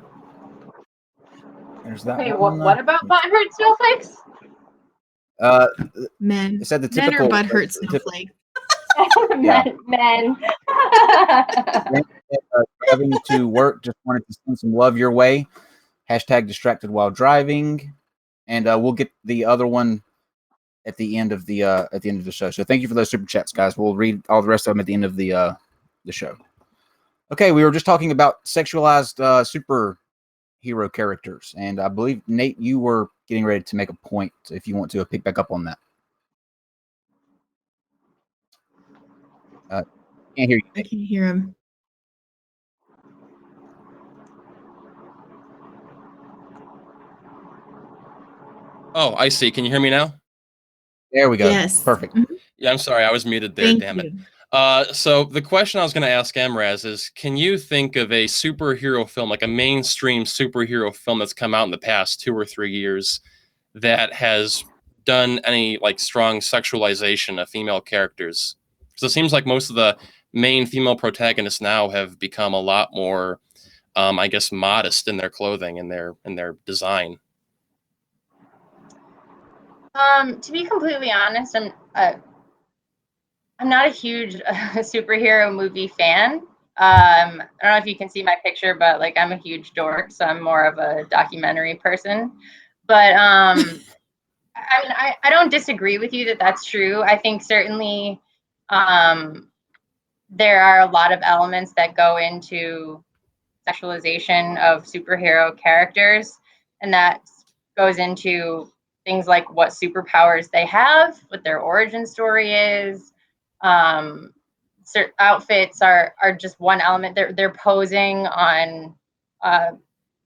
There's that. Wait, one. what about butthurt snowflakes? Men. It said the Men typical are butthurt snowflake. Men. Driving to work, just wanted to send some love your way. Hashtag distracted while driving, and we'll get the other one at the end of the show. So thank you for those super chats, guys. We'll read all the rest of them at the end of the show. Okay, we were just talking about sexualized superhero characters, and I believe Nate, you were getting ready to make a point. If you want to pick back up on that. Can't hear you. I can't hear him. Oh, I see. Can you hear me now? There we go. Yes. Perfect. Yeah, I'm sorry. I was muted there. Thank Damn you. it. So the question I was going to ask Emraz is, can you think of a superhero film, like a mainstream superhero film that's come out in the past 2 or 3 years that has done any like strong sexualization of female characters? Because it seems like most of the main female protagonists now have become a lot more, I guess, modest in their clothing and their design. To be completely honest, I'm not a huge superhero movie fan. I don't know if you can see my picture, but like I'm a huge dork, so I'm more of a documentary person. But I mean, I don't disagree with you that that's true. I think certainly there are a lot of elements that go into sexualization of superhero characters, and that goes into things like what superpowers they have, what their origin story is. Certain outfits are just one element. They're posing on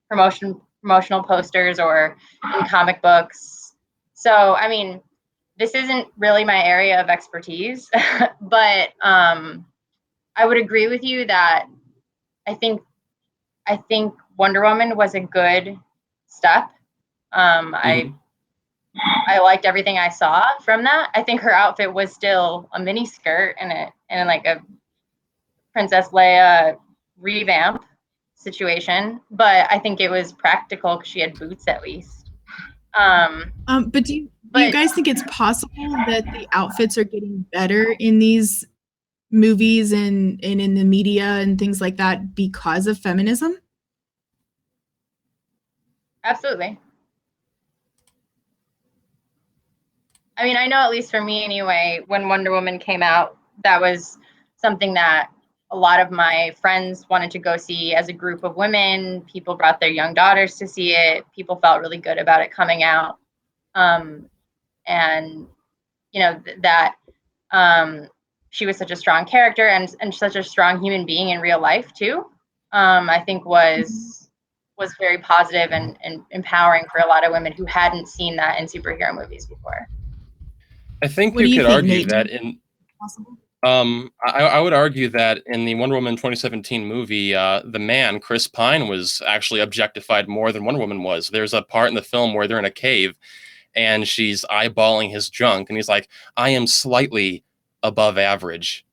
promotional posters or in comic books. So I mean, this isn't really my area of expertise, but I would agree with you that I think Wonder Woman was a good step. I liked everything I saw from that. I think her outfit was still a mini skirt and like a Princess Leia revamp situation, but I think it was practical because she had boots at least. But do you guys think it's possible that the outfits are getting better in these movies and in the media and things like that because of feminism? Absolutely. I mean, I know at least for me anyway, when Wonder Woman came out, that was something that a lot of my friends wanted to go see as a group of women. People brought their young daughters to see it. People felt really good about it coming out. And, you know, that she was such a strong character and such a strong human being in real life too, I think was very positive and empowering for a lot of women who hadn't seen that in superhero movies before. I think you could argue that in I would argue that in the Wonder Woman 2017 movie, the man, Chris Pine, was actually objectified more than Wonder Woman was. There's a part in the film where they're in a cave and she's eyeballing his junk and he's like, I am slightly above average.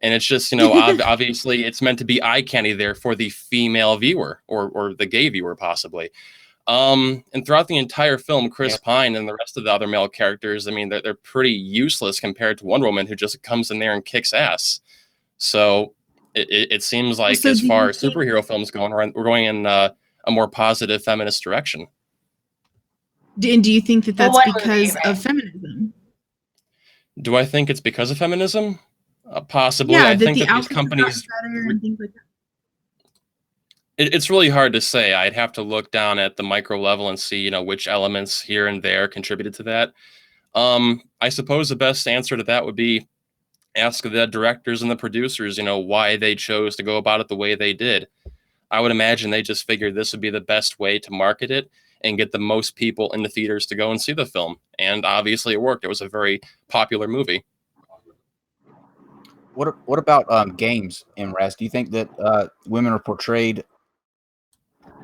And it's just, you know, obviously it's meant to be eye candy there for the female viewer or the gay viewer possibly. And throughout the entire film, Chris Pine and the rest of the other male characters, I mean, they're pretty useless compared to Wonder Woman, who just comes in there and kicks ass. So it seems like as far as superhero films go, we're going in a more positive feminist direction. And do you think that that's because of feminism? Do I think it's because of feminism? Possibly. Yeah, I think the that these companies and things like that. It's really hard to say. I'd have to look down at the micro level and see, you know, which elements here and there contributed to that. I suppose the best answer to that would be ask the directors and the producers, you know, why they chose to go about it the way they did. I would imagine they just figured this would be the best way to market it and get the most people in the theaters to go and see the film. And obviously it worked. It was a very popular movie. What about games, Imraz? Do you think that women are portrayed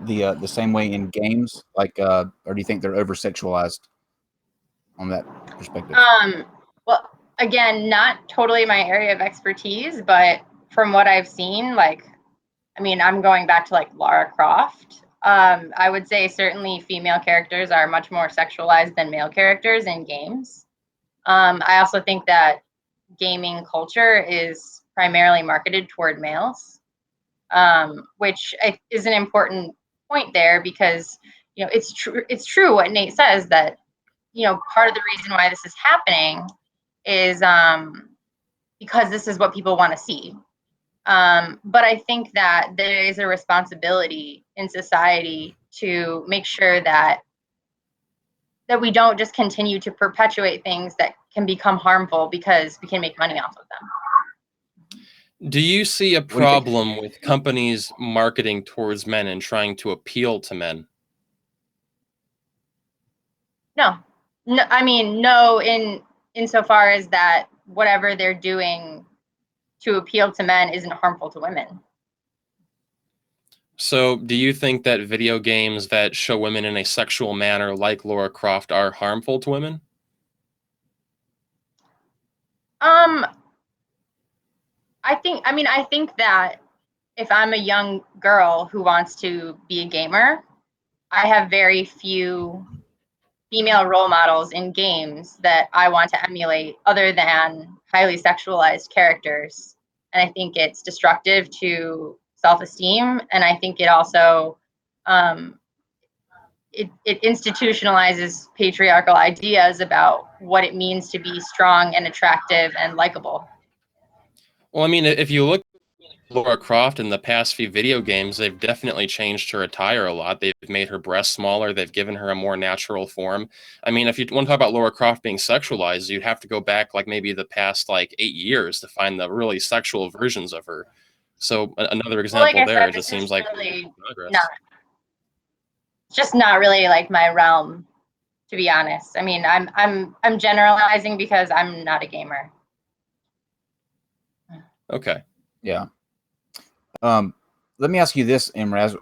the same way in games, like, or do you think they're over sexualized on that perspective? Well, again, not totally my area of expertise, but from what I've seen, like, I mean, I'm going back to like Lara Croft. I would say certainly female characters are much more sexualized than male characters in games. I also think that gaming culture is primarily marketed toward males, which is an important point there because, you know, it's true what Nate says, that, you know, part of the reason why this is happening is because this is what people want to see. But I think that there is a responsibility in society to make sure that we don't just continue to perpetuate things that can become harmful because we can make money off of them. Do you see a problem with companies marketing towards men and trying to appeal to men? No, I mean, no, insofar as that whatever they're doing to appeal to men isn't harmful to women. So do you think that video games that show women in a sexual manner like Lara Croft are harmful to women? I think that if I'm a young girl who wants to be a gamer, I have very few female role models in games that I want to emulate other than highly sexualized characters. And I think it's destructive to self-esteem. And I think it also, it institutionalizes patriarchal ideas about what it means to be strong and attractive and likable. Well, I mean, if you look at Lara Croft in the past few video games, they've definitely changed her attire a lot. They've made her breasts smaller. They've given her a more natural form. I mean, if you want to talk about Lara Croft being sexualized, you'd have to go back like maybe the past like 8 years to find the really sexual versions of her. So another example there, it just seems like really just not really like my realm, to be honest. I mean, I'm generalizing because I'm not a gamer. Okay. Yeah. Let me ask you this, Imraz.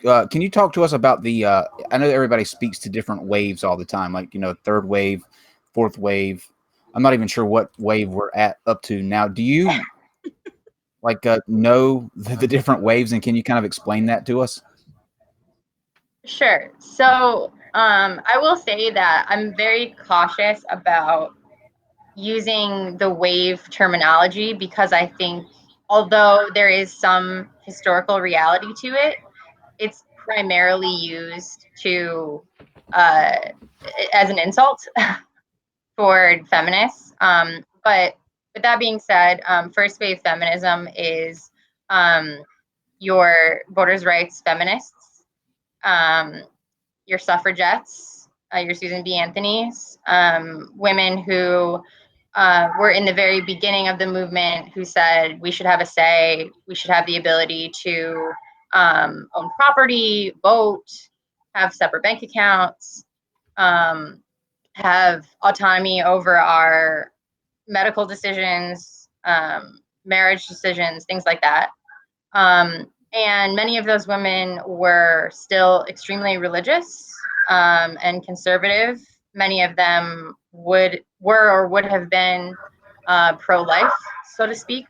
Can you talk to us about the? I know everybody speaks to different waves all the time, like, you know, third wave, fourth wave. I'm not even sure what wave we're at up to now. Do you like know the different waves, and can you kind of explain that to us? Sure. So I will say that I'm very cautious about using the wave terminology because I think although there is some historical reality to it, it's primarily used to as an insult for feminists. But with that being said, first wave feminism is your voters' rights feminists, your suffragettes, your Susan B. Anthony's, women who were in the very beginning of the movement who said we should have a say, we should have the ability to own property, vote, have separate bank accounts, have autonomy over our medical decisions, marriage decisions, things like that. And many of those women were still extremely religious and conservative. Many of them were or would have been pro-life, so to speak.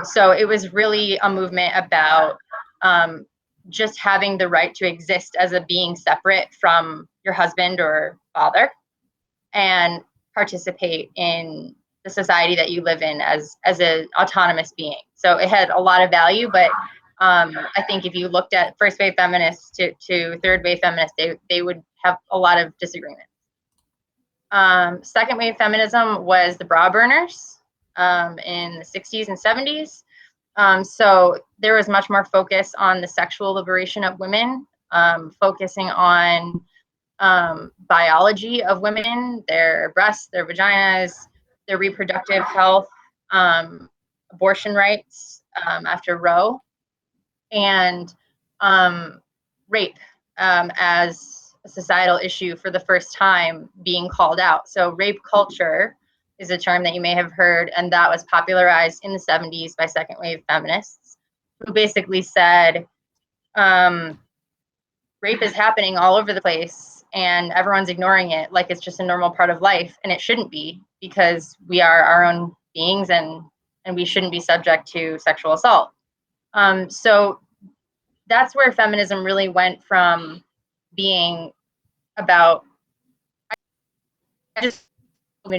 So it was really a movement about just having the right to exist as a being separate from your husband or father and participate in the society that you live in as an autonomous being. So it had a lot of value, but I think if you looked at first wave feminists to third wave feminists, they would have a lot of disagreement. Second wave feminism was the bra burners in the 60s and 70s. So there was much more focus on the sexual liberation of women, focusing on biology of women, their breasts, their vaginas, their reproductive health, abortion rights after Roe, and rape as a societal issue for the first time being called out. So rape culture is a term that you may have heard, and that was popularized in the 70s by second wave feminists who basically said rape is happening all over the place and everyone's ignoring it like it's just a normal part of life, and it shouldn't be, because we are our own beings and we shouldn't be subject to sexual assault. So that's where feminism really went from being about I just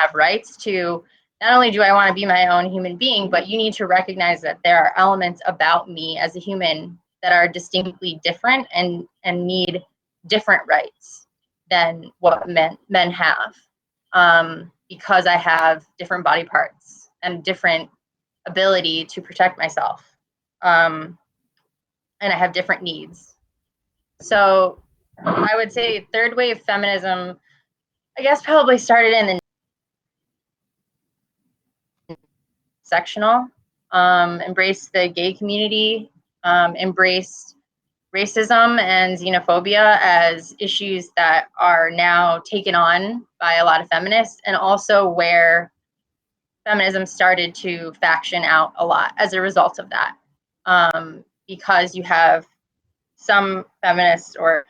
have rights to not only do I want to be my own human being, but you need to recognize that there are elements about me as a human that are distinctly different and need different rights than what men have, because I have different body parts and different ability to protect myself, and I have different needs. So I would say third wave feminism, I guess, probably started in the sectional, embraced the gay community, embraced racism and xenophobia as issues that are now taken on by a lot of feminists, and also where feminism started to faction out a lot as a result of that, because you have some feminists, or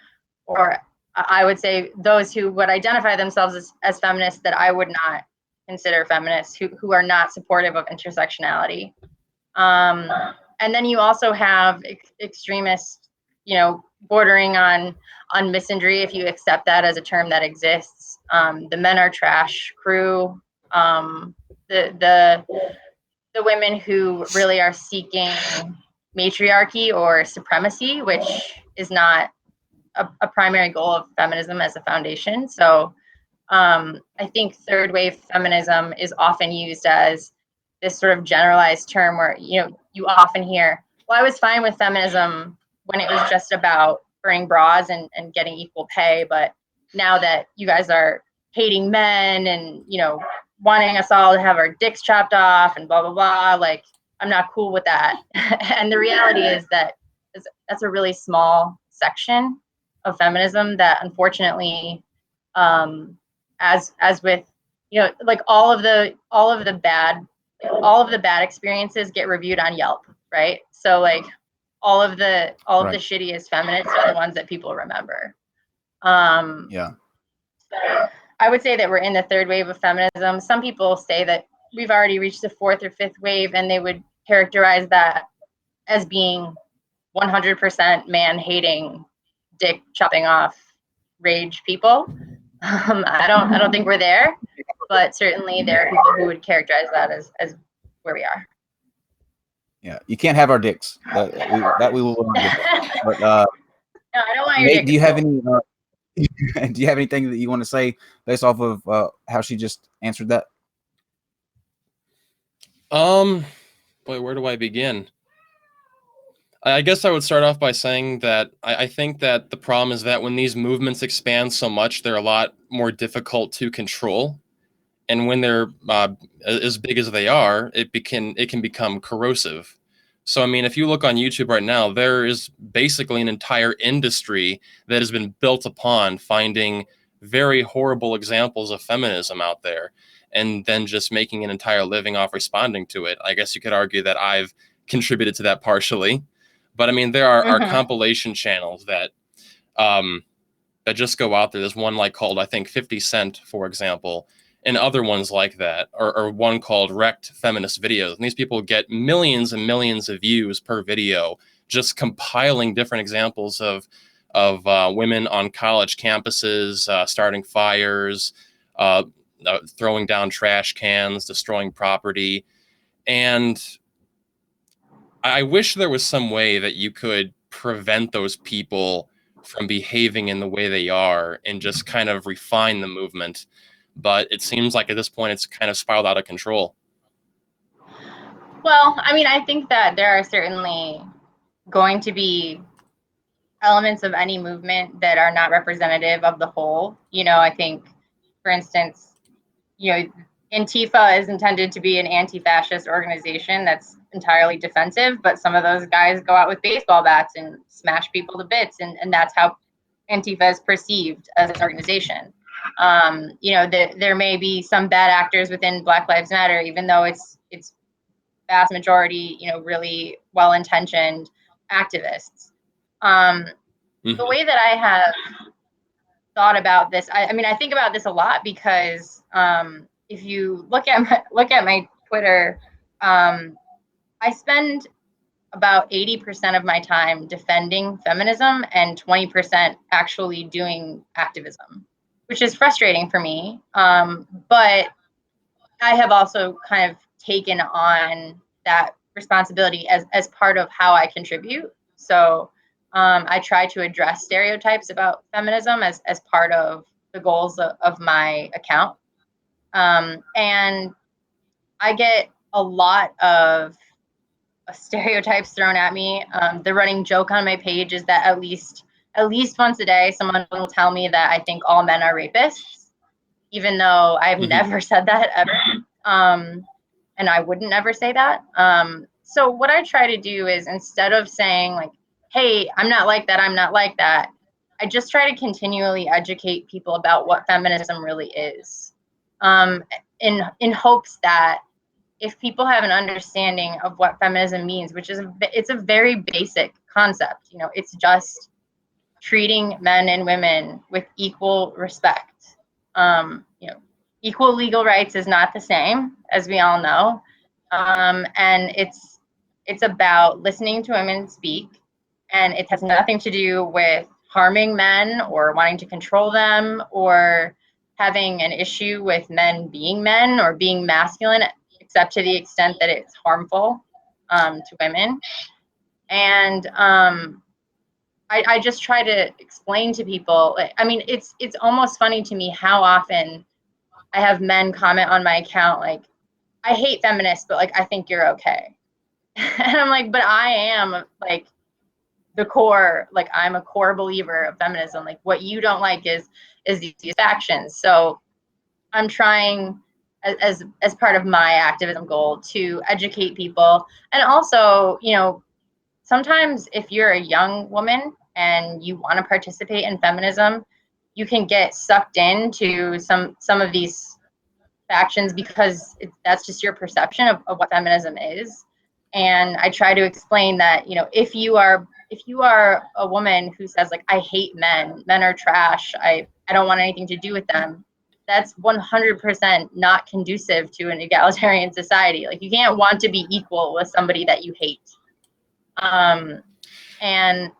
I would say those who would identify themselves as feminists that I would not consider feminists, who are not supportive of intersectionality. And then you also have extremists, bordering on misandry, if you accept that as a term that exists. The men are trash crew, the women who really are seeking matriarchy or supremacy, which is not a primary goal of feminism as a foundation. So I think third wave feminism is often used as this sort of generalized term where, you often hear, well, I was fine with feminism when it was just about burning bras and getting equal pay. But now that you guys are hating men and, wanting us all to have our dicks chopped off and blah, blah, blah, like, I'm not cool with that. And the reality is that that's a really small section of feminism that, unfortunately, as with, like all of the bad experiences get reviewed on Yelp, right? So like all of the shittiest feminists are the ones that people remember. Yeah. I would say that we're in the third wave of feminism. Some people say that we've already reached the fourth or fifth wave, and they would characterize that as being 100% man-hating, dick chopping off, rage people. I don't think we're there, but certainly there are people who would characterize that as where we are. Yeah, you can't have our dicks. That we will. But no, I don't want your Nate, dick. do you have any? Do you have anything that you want to say based off of how she just answered that? Boy, where do I begin? I guess I would start off by saying that I think that the problem is that when these movements expand so much, they're a lot more difficult to control. And when they're as big as they are, it can become corrosive. So, I mean, if you look on YouTube right now, there is basically an entire industry that has been built upon finding very horrible examples of feminism out there, and then just making an entire living off responding to it. I guess you could argue that I've contributed to that partially. But I mean, there are compilation channels that just go out there. There's one called, I think, 50 Cent, for example, and other ones like that, or one called Wrecked Feminist Videos. And these people get millions and millions of views per video, just compiling different examples of women on college campuses, starting fires, throwing down trash cans, destroying property. And I wish there was some way that you could prevent those people from behaving in the way they are and just kind of refine the movement. But it seems like at this point it's kind of spiraled out of control. Well, I mean, I think that there are certainly going to be elements of any movement that are not representative of the whole. I think, for instance, Antifa is intended to be an anti-fascist organization that's entirely defensive, but some of those guys go out with baseball bats and smash people to bits, and that's how Antifa is perceived as an organization. There may be some bad actors within Black Lives Matter, even though it's vast majority, really well-intentioned activists. The way that I have thought about this, I mean, I think about this a lot because if you look at my Twitter, I spend about 80% of my time defending feminism and 20% actually doing activism, which is frustrating for me. But I have also kind of taken on that responsibility as part of how I contribute. So I try to address stereotypes about feminism as part of the goals of my account. And I get a lot of stereotypes thrown at me. The running joke on my page is that at least once a day, someone will tell me that I think all men are rapists, even though I've never said that ever. And I wouldn't ever say that. So what I try to do is, instead of saying like, hey, I'm not like that, I'm not like that, I just try to continually educate people about what feminism really is, in hopes that if people have an understanding of what feminism means, which is it's a very basic concept, you know, it's just treating men and women with equal respect. You know, equal legal rights is not the same, as we all know, and it's about listening to women speak, and it has nothing to do with harming men or wanting to control them or having an issue with men or being masculine, except to the extent that it's harmful to women. And I just try to explain to people. I mean, it's almost funny to me how often I have men comment on my account like, I hate feminists, but like, I think you're okay. And I'm like, but I am like the core, like I'm a core believer of feminism. Like what you don't like is these factions. So I'm trying as part of my activism goal to educate people. And also, you know, sometimes if you're a young woman and you want to participate in feminism, you can get sucked into some of these factions because that's just your perception of what feminism is. And I try to explain that, you know, if you are a woman who says like, I hate men are trash, I don't want anything to do with them, that's 100% not conducive to an egalitarian society. Like you can't want to be equal with somebody that you hate. And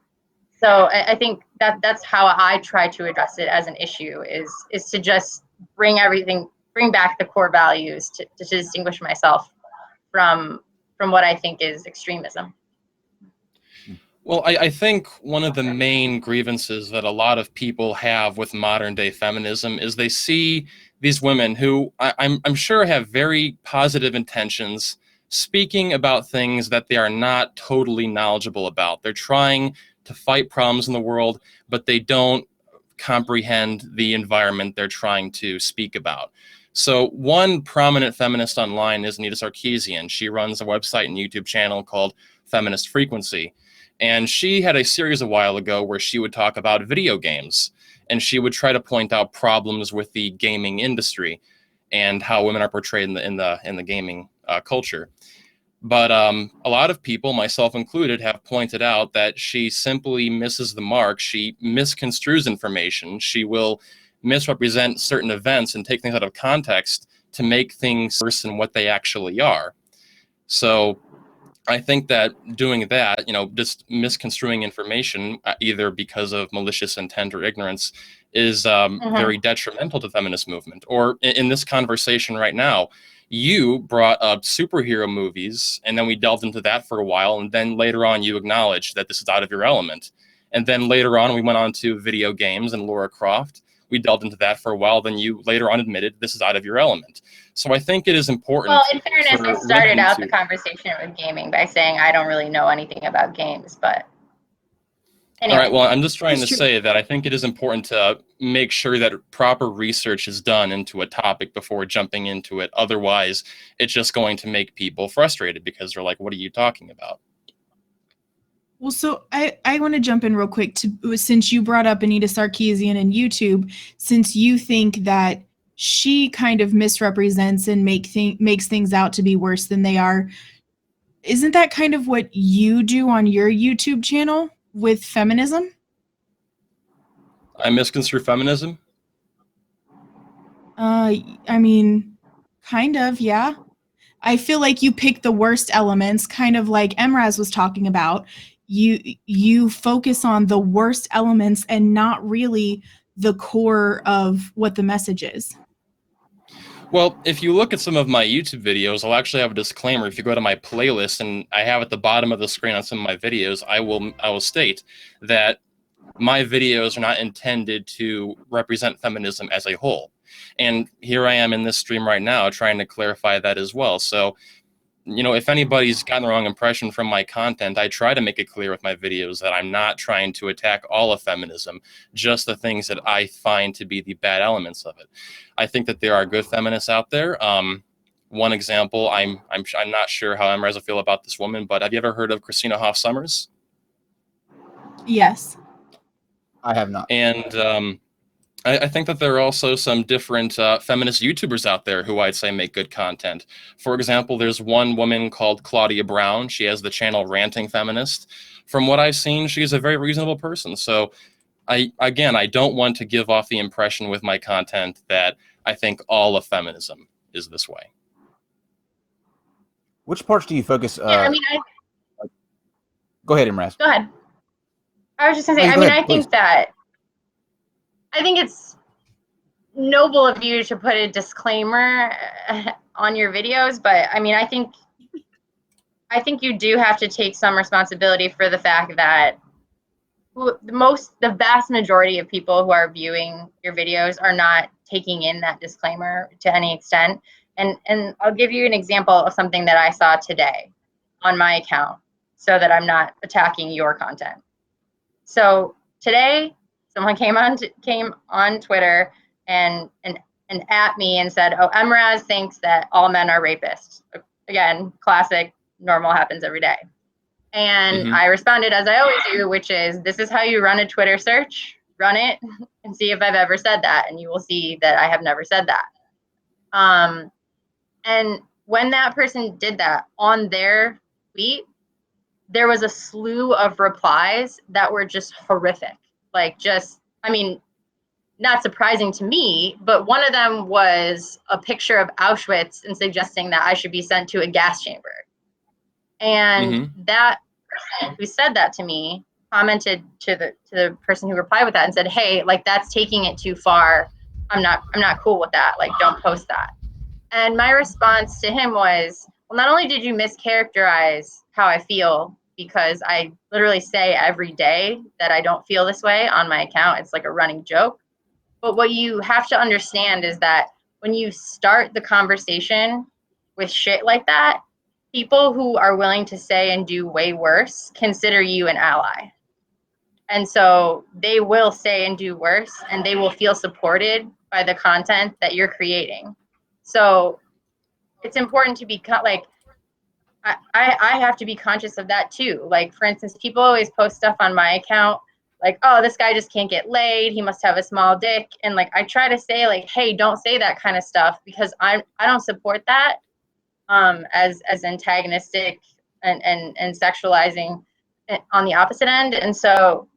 so I think that's how I try to address it as an issue, is to just bring back the core values to distinguish myself from what I think is extremism. Well, I think one of the main grievances that a lot of people have with modern day feminism is they see these women who I'm sure have very positive intentions, speaking about things that they are not totally knowledgeable about. They're trying to fight problems in the world, but they don't comprehend the environment they're trying to speak about. So one prominent feminist online is Anita Sarkeesian. She runs a website and YouTube channel called Feminist Frequency. And she had a series a while ago where she would talk about video games, and she would try to point out problems with the gaming industry and how women are portrayed in the gaming culture. But a lot of people, myself included, have pointed out that she simply misses the mark. She misconstrues information. She will misrepresent certain events and take things out of context to make things worse than what they actually are. So I think that doing that, you know, just misconstruing information, either because of malicious intent or ignorance, is very detrimental to the feminist movement. Or in this conversation right now, you brought up superhero movies, and then we delved into that for a while, and then later on you acknowledged that this is out of your element. And then later on we went on to video games and Lara Croft. We delved into that for a while, then you later on admitted this is out of your element. So I think it is important. Well, in fairness, I started out the conversation with gaming by saying I don't really know anything about games, but anyway. All right, well, I'm just trying to say that I think it is important to make sure that proper research is done into a topic before jumping into it. Otherwise, it's just going to make people frustrated because they're like, what are you talking about? Well, so I want to jump in real quick since you brought up Anita Sarkeesian and YouTube, since you think that she kind of misrepresents and makes things out to be worse than they are. Isn't that kind of what you do on your YouTube channel with feminism? I misconstrue feminism? I mean, kind of, yeah. I feel like you pick the worst elements, kind of like Emraz was talking about. You focus on the worst elements and not really the core of what the message is. Well, if you look at some of my YouTube videos, I'll actually have a disclaimer. If you go to my playlist, and I have at the bottom of the screen on some of my videos, I will state that my videos are not intended to represent feminism as a whole. And here I am in this stream right now trying to clarify that as well. So, you know, if anybody's gotten the wrong impression from my content, I try to make it clear with my videos that I'm not trying to attack all of feminism, just the things that I find to be the bad elements of it. I think that there are good feminists out there. One example, I'm not sure how Emraz will feel about this woman, but have you ever heard of Christina Hoff Sommers? Yes. I have not. And I think that there are also some different feminist YouTubers out there who I'd say make good content. For example, there's one woman called Claudia Brown. She has the channel Ranting Feminist. From what I've seen, she's a very reasonable person. So, I don't want to give off the impression with my content that I think all of feminism is this way. Which parts do you focus? Yeah, I mean, go ahead, Emraz. Go ahead. I was just gonna say, I think it's noble of you to put a disclaimer on your videos, but I mean, I think you do have to take some responsibility for the fact that the vast majority of people who are viewing your videos are not taking in that disclaimer to any extent. And I'll give you an example of something that I saw today on my account so that I'm not attacking your content. So today, someone came on Twitter and at me and said, "Oh, Emraz thinks that all men are rapists." Again, classic, normal, happens every day. And I responded as I always do, which is, this is how you run a Twitter search. Run it and see if I've ever said that, and you will see that I have never said that. And when that person did that on their tweet, there was a slew of replies that were just horrific. Like, just, I mean, not surprising to me, but one of them was a picture of Auschwitz and suggesting that I should be sent to a gas chamber. And that person who said that to me commented to the person who replied with that and said, "Hey, like, that's taking it too far. I'm not cool with that. Like, don't post that." And my response to him was, well, not only did you mischaracterize how I feel, because I literally say every day that I don't feel this way on my account. It's like a running joke. But what you have to understand is that when you start the conversation with shit like that, people who are willing to say and do way worse consider you an ally. And so they will say and do worse, and they will feel supported by the content that you're creating. So it's important to be like, I have to be conscious of that too. Like, for instance, people always post stuff on my account like, "Oh, this guy just can't get laid. He must have a small dick." And like, I try to say, like, hey, don't say that kind of stuff, because I don't support that as antagonistic and sexualizing on the opposite end. And so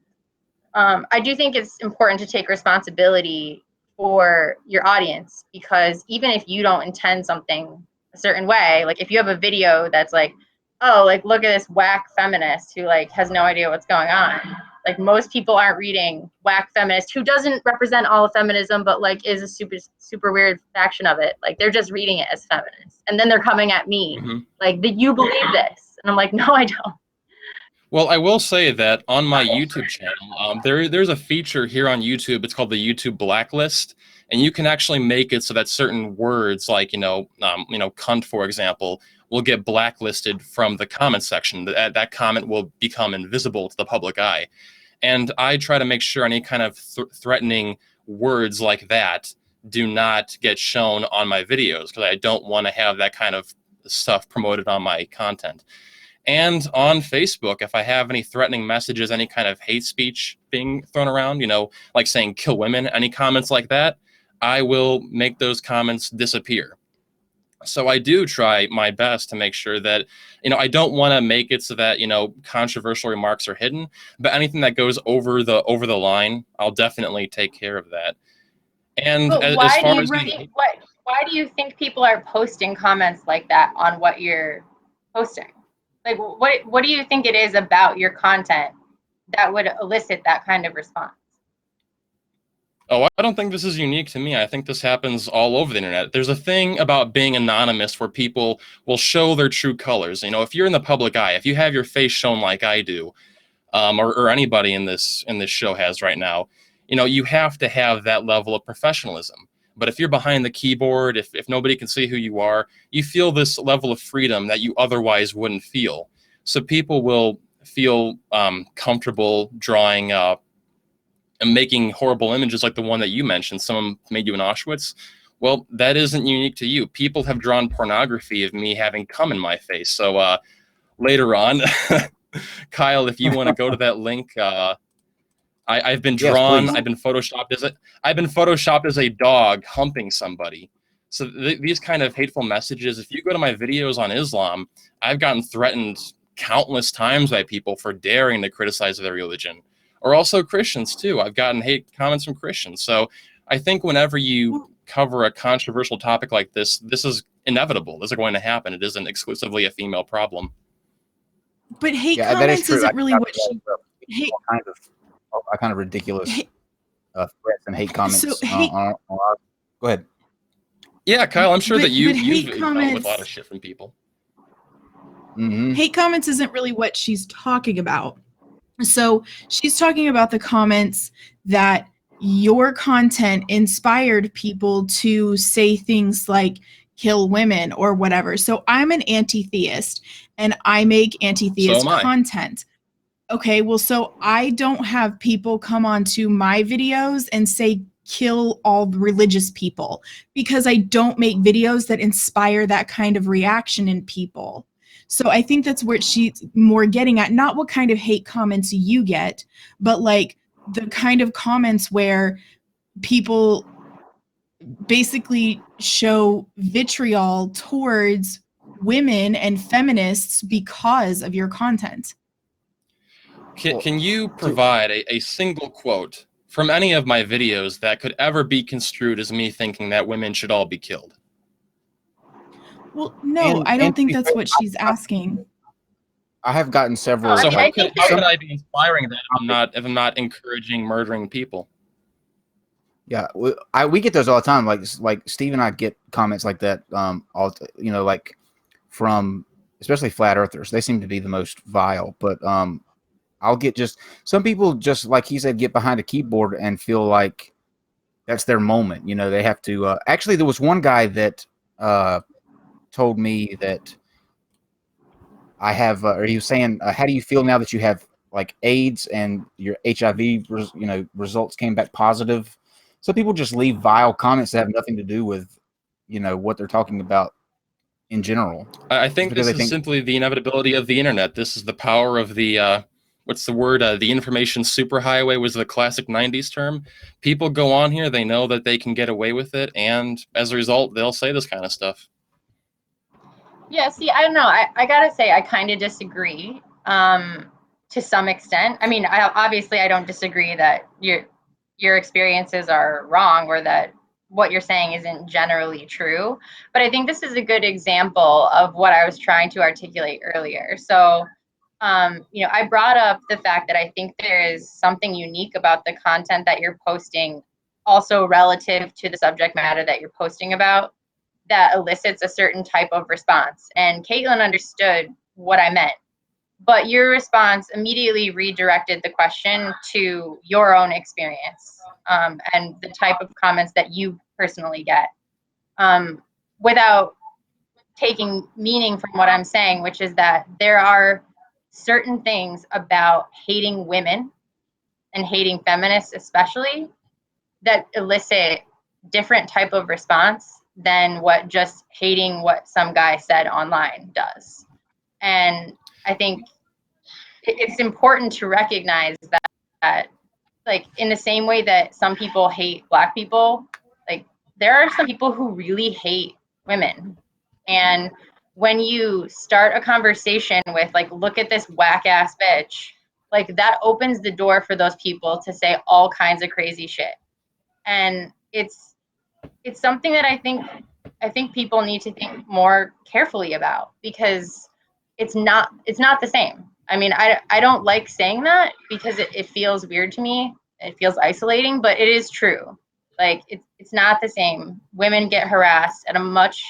I do think it's important to take responsibility for your audience, because even if you don't intend something a certain way, like if you have a video that's like, "Oh, like, look at this whack feminist who like has no idea what's going on," like, most people aren't reading whack feminist who doesn't represent all of feminism, but like is a super weird faction of it. Like, they're just reading it as feminist, and then they're coming at me like, "Did you believe this?" And I'm like, "No, I don't." Well, I will say that on my YouTube channel, there's a feature here on YouTube. It's called the YouTube blacklist, and you can actually make it so that certain words, like cunt, for example, will get blacklisted from the comment section. That comment will become invisible to the public eye, and I try to make sure any kind of threatening words like that do not get shown on my videos, because I don't want to have that kind of stuff promoted on my content. And on Facebook, if I have any threatening messages, any kind of hate speech being thrown around, like saying "kill women," any comments like that, I will make those comments disappear. So I do try my best to make sure that, I don't want to make it so that, controversial remarks are hidden, but anything that goes over the line, I'll definitely take care of that. And But as why far do as you why do you think people are posting comments like that on what you're posting? Like, what do you think it is about your content that would elicit that kind of response? Oh, I don't think this is unique to me. I think this happens all over the internet. There's a thing about being anonymous where people will show their true colors. You know, if you're in the public eye, if you have your face shown like I do, or anybody in this show has right now, you know, you have to have that level of professionalism. But if you're behind the keyboard, if nobody can see who you are, you feel this level of freedom that you otherwise wouldn't feel. So people will feel comfortable drawing and making horrible images like the one that you mentioned. Someone made you in Auschwitz. Well, that isn't unique to you. People have drawn pornography of me having cum in my face. So later on, Kyle, if you want to go to that link, I've been drawn. Yes, I've been photoshopped as a dog humping somebody. So these kind of hateful messages. If you go to my videos on Islam, I've gotten threatened countless times by people for daring to criticize their religion, or also Christians too. I've gotten hate comments from Christians. So I think whenever you cover a controversial topic like this, this is inevitable. This is going to happen. It isn't exclusively a female problem. But hate comments isn't really what she. All kind of ridiculous threats and hate comments. So go ahead. Yeah, Kyle, I'm sure that you've dealt with a lot of shit from people. Mm-hmm. Hate comments isn't really what she's talking about. So she's talking about the comments that your content inspired people to say things like kill women or whatever. So I'm an anti-theist and I make anti-theist content. Okay, well, so I don't have people come onto my videos and say kill all religious people, because I don't make videos that inspire that kind of reaction in people. So I think that's where she's more getting at, not what kind of hate comments you get, but like the kind of comments where people basically show vitriol towards women and feminists because of your content. Can you provide a single quote from any of my videos that could ever be construed as me thinking that women should all be killed? Well, no, I don't think that's what she's asking. I have gotten several. So how could I be inspiring that if I'm not encouraging murdering people? Yeah, we get those all the time. Like Steve and I get comments like that. Like from especially flat earthers. They seem to be the most vile. But I'll get just some people, just like he said, get behind a keyboard and feel like that's their moment. You know, they have to. Actually, there was one guy that told me that I have, or he was saying, how do you feel now that you have like AIDS and your HIV, results came back positive? So people just leave vile comments that have nothing to do with, what they're talking about in general. I think this is simply the inevitability of the internet. This is the power of the, what's the word? The information superhighway was the classic 90s term. People go on here, they know that they can get away with it, and as a result, they'll say this kind of stuff. Yeah, see, I don't know. I gotta say, I kind of disagree to some extent. I mean, I don't disagree that your experiences are wrong or that what you're saying isn't generally true. But I think this is a good example of what I was trying to articulate earlier. So, I brought up the fact that I think there is something unique about the content that you're posting, also relative to the subject matter that you're posting about, that elicits a certain type of response. And Caitlin understood what I meant. But your response immediately redirected the question to your own experience and the type of comments that you personally get, without taking meaning from what I'm saying, which is that there are certain things about hating women and hating feminists especially that elicit different type of response than what just hating what some guy said online does. And I think it's important to recognize that, like, in the same way that some people hate Black people, like, there are some people who really hate women. And when you start a conversation with, like, look at this whack ass bitch, like, that opens the door for those people to say all kinds of crazy shit. And it's something that I think I think people need to think more carefully about, because it's not the same. I mean, I don't like saying that because it feels weird to me. It feels isolating, but it is true. Like, it's not the same. Women get harassed at a much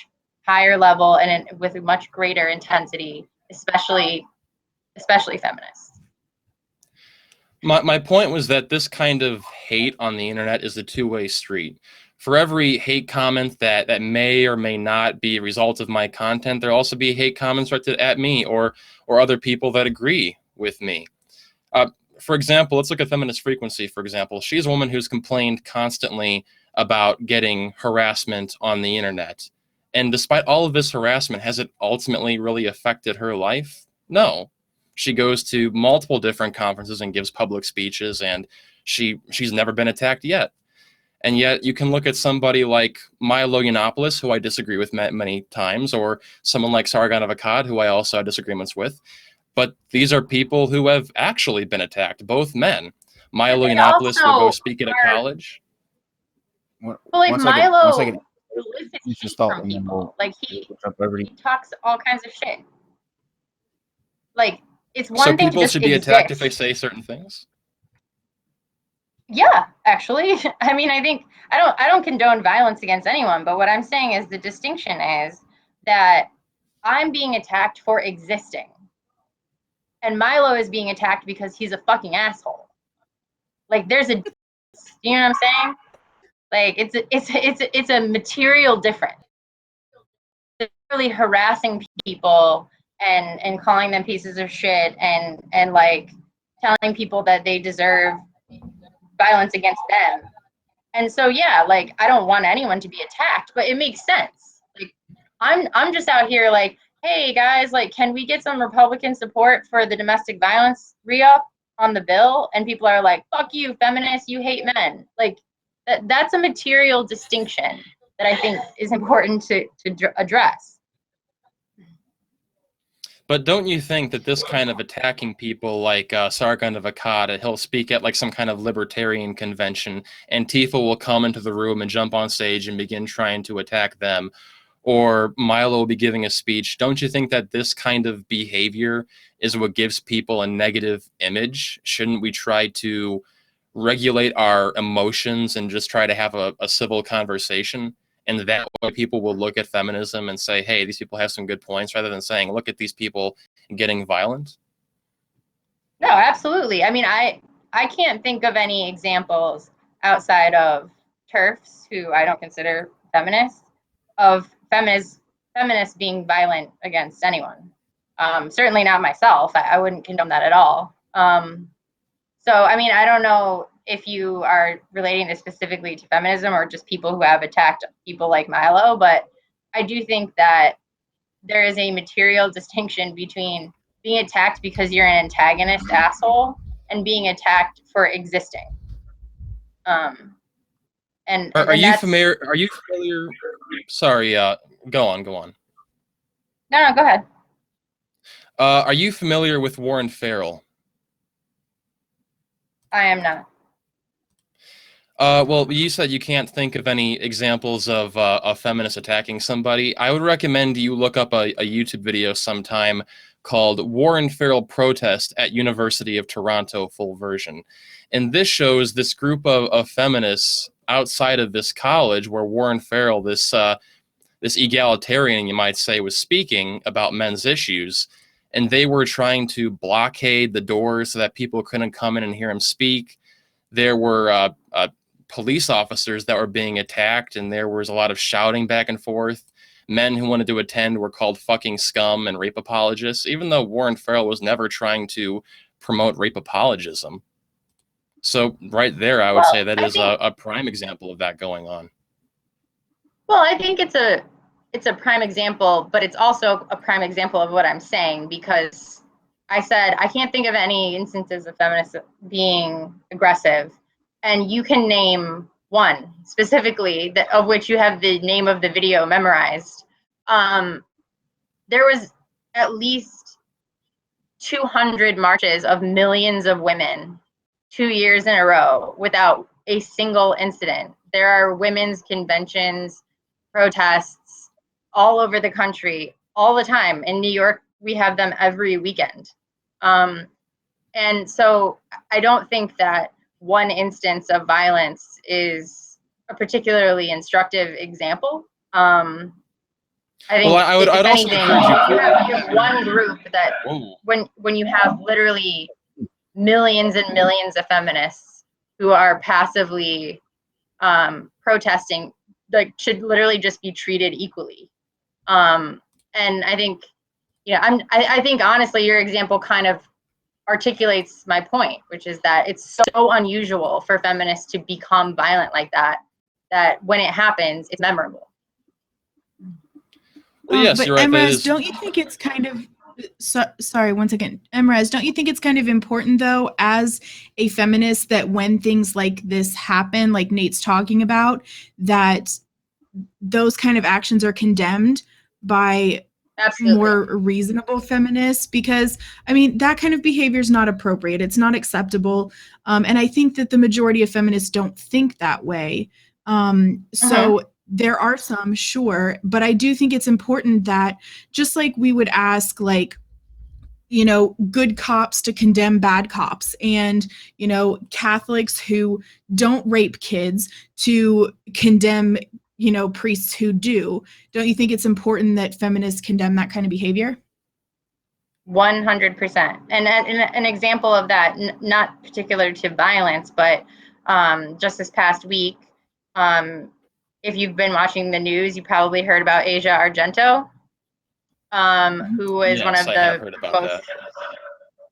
higher level and with a much greater intensity, especially feminists. My point was that this kind of hate on the internet is a two-way street. For every hate comment that may or may not be a result of my content, there'll also be hate comments directed at me or other people that agree with me. For example, let's look at Feminist Frequency, for example. She's a woman who's complained constantly about getting harassment on the internet. And despite all of this harassment, has it ultimately really affected her life? No. She goes to multiple different conferences and gives public speeches, and she's never been attacked yet. And yet you can look at somebody like Milo Yiannopoulos, who I disagree with many times, or someone like Sargon of Akkad, who I also have disagreements with. But these are people who have actually been attacked, both men. Milo Yiannopoulos will go speak at a college. Well, like Milo solicits from people. Like he talks all kinds of shit. Like, it's one thing to just people should be attacked if they say certain things? Yeah, actually. I mean, I think I don't condone violence against anyone, but what I'm saying is the distinction is that I'm being attacked for existing. And Milo is being attacked because he's a fucking asshole. Like, there's a, you know what I'm saying? Like, it's a material difference. They're really harassing people and calling them pieces of shit and like telling people that they deserve violence against them. And so, yeah, like, I don't want anyone to be attacked, but it makes sense. Like, I'm just out here like, hey guys, like, can we get some Republican support for the domestic violence re-up on the bill? And people are like, fuck you, feminists, you hate men. Like, that's a material distinction that I think is important to address. But don't you think that this kind of attacking people like Sargon of Akkad, he'll speak at like some kind of libertarian convention, Antifa will come into the room and jump on stage and begin trying to attack them, or Milo will be giving a speech. Don't you think that this kind of behavior is what gives people a negative image? Shouldn't we try to regulate our emotions and just try to have a civil conversation? And that way people will look at feminism and say, hey, these people have some good points, rather than saying, look at these people getting violent? No, absolutely. I mean, I can't think of any examples outside of TERFs, who I don't consider feminists, of feminists being violent against anyone. Certainly not myself. I wouldn't condone that at all. So, I mean, I don't know if you are relating this specifically to feminism or just people who have attacked people like Milo, but I do think that there is a material distinction between being attacked because you're an antagonist asshole and being attacked for existing. Are you familiar? Sorry, go on. No, go ahead. Are you familiar with Warren Farrell? I am not. Well, you said you can't think of any examples of a feminist attacking somebody. I would recommend you look up a YouTube video sometime called Warren Farrell Protest at University of Toronto Full Version. And this shows this group of feminists outside of this college where Warren Farrell, this egalitarian, you might say, was speaking about men's issues. And they were trying to blockade the doors so that people couldn't come in and hear him speak. There were police officers that were being attacked, and there was a lot of shouting back and forth. Men who wanted to attend were called fucking scum and rape apologists, even though Warren Farrell was never trying to promote rape apologism. So right there, I would say that is a prime example of that going on. Well, I think it's a prime example, but it's also a prime example of what I'm saying, because I said I can't think of any instances of feminists being aggressive. And you can name one specifically of which you have the name of the video memorized. There was at least 200 marches of millions of women 2 years in a row without a single incident. There are women's conventions, protests, all over the country all the time. In New York, we have them every weekend. And so I don't think that one instance of violence is a particularly instructive example. I think I'd if also anything, encourage you have one group that Whoa. when you have literally millions and millions of feminists who are passively protesting, like, should literally just be treated equally. And I think, I think honestly, your example kind of articulates my point, which is that it's so unusual for feminists to become violent like that, that when it happens, it's memorable. Well, yes, but you're right. Emrez, don't you think it's kind of sorry, one second. Emrez, don't you think it's kind of important, though, as a feminist, that when things like this happen, like Nate's talking about, that those kind of actions are condemned by Absolutely. more reasonable feminists? Because, I mean, that kind of behavior is not appropriate. It's not acceptable. And I think that the majority of feminists don't think that way. So there are some, sure, but I do think it's important that, just like we would ask, like, good cops to condemn bad cops, and, Catholics who don't rape kids to condemn, priests who do. Don't you think it's important that feminists condemn that kind of behavior? 100%. And an example of that, not particular to violence, but just this past week, if you've been watching the news, you probably heard about Asia Argento, who was one of the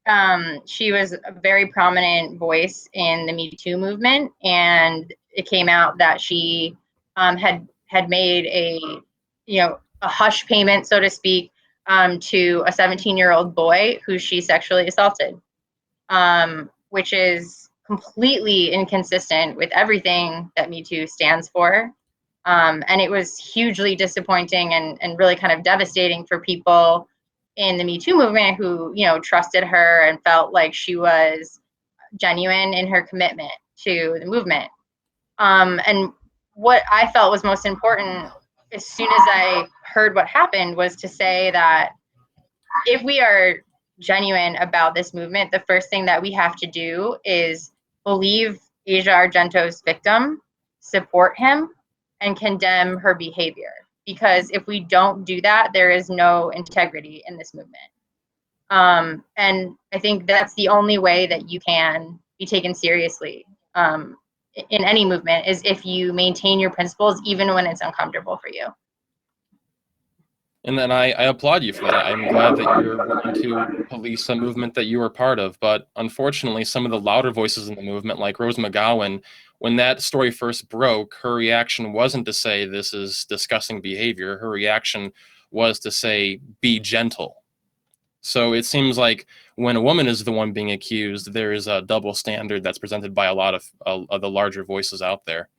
most, she was a very prominent voice in the Me Too movement, and it came out that she had made a hush payment, so to speak, to a 17-year-old boy who she sexually assaulted, which is completely inconsistent with everything that Me Too stands for. And it was hugely disappointing and really kind of devastating for people in the Me Too movement who, trusted her and felt like she was genuine in her commitment to the movement. And what I felt was most important, as soon as I heard what happened, was to say that if we are genuine about this movement, the first thing that we have to do is believe Asia Argento's victim, support him, and condemn her behavior. Because if we don't do that, there is no integrity in this movement. And I think that's the only way that you can be taken seriously in any movement, is if you maintain your principles, even when it's uncomfortable for you. And then I applaud you for that. I'm glad that you're willing to police a movement that you were part of. But unfortunately, some of the louder voices in the movement, like Rose McGowan, when that story first broke, her reaction wasn't to say this is disgusting behavior. Her reaction was to say, be gentle. So it seems like when a woman is the one being accused, there is a double standard that's presented by a lot of the larger voices out there.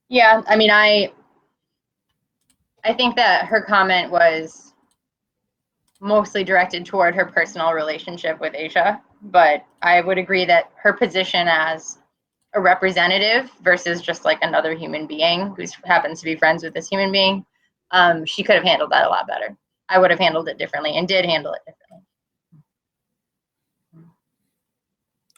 Yeah, I mean, I think that her comment was mostly directed toward her personal relationship with Asia, but I would agree that her position as a representative versus just like another human being who happens to be friends with this human being, she could have handled that a lot better. I would have handled it differently, and did handle it differently.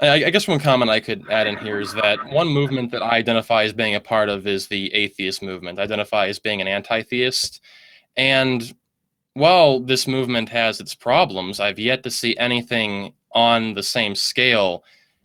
I guess one comment I could add in here is that one movement that I identify as being a part of is the atheist movement. I identify as being an anti-theist. And while this movement has its problems, I've yet to see anything on the same scale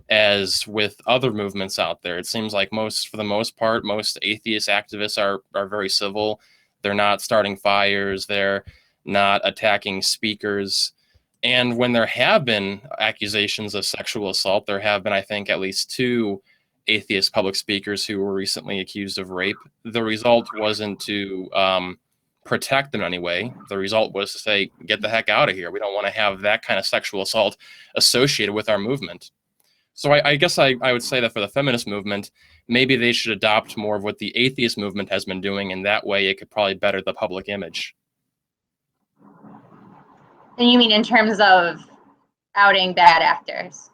as with other movements out there. It seems like for the most part, most atheist activists are very civil. They're not starting fires. They're not attacking speakers. And when there have been accusations of sexual assault, there have been, I think, at least 2 atheist public speakers who were recently accused of rape. The result wasn't to protect them in any way. The result was to say, get the heck out of here. We don't want to have that kind of sexual assault associated with our movement. So I guess I would say that for the feminist movement, maybe they should adopt more of what the atheist movement has been doing, and that way it could probably better the public image. And you mean in terms of outing bad actors?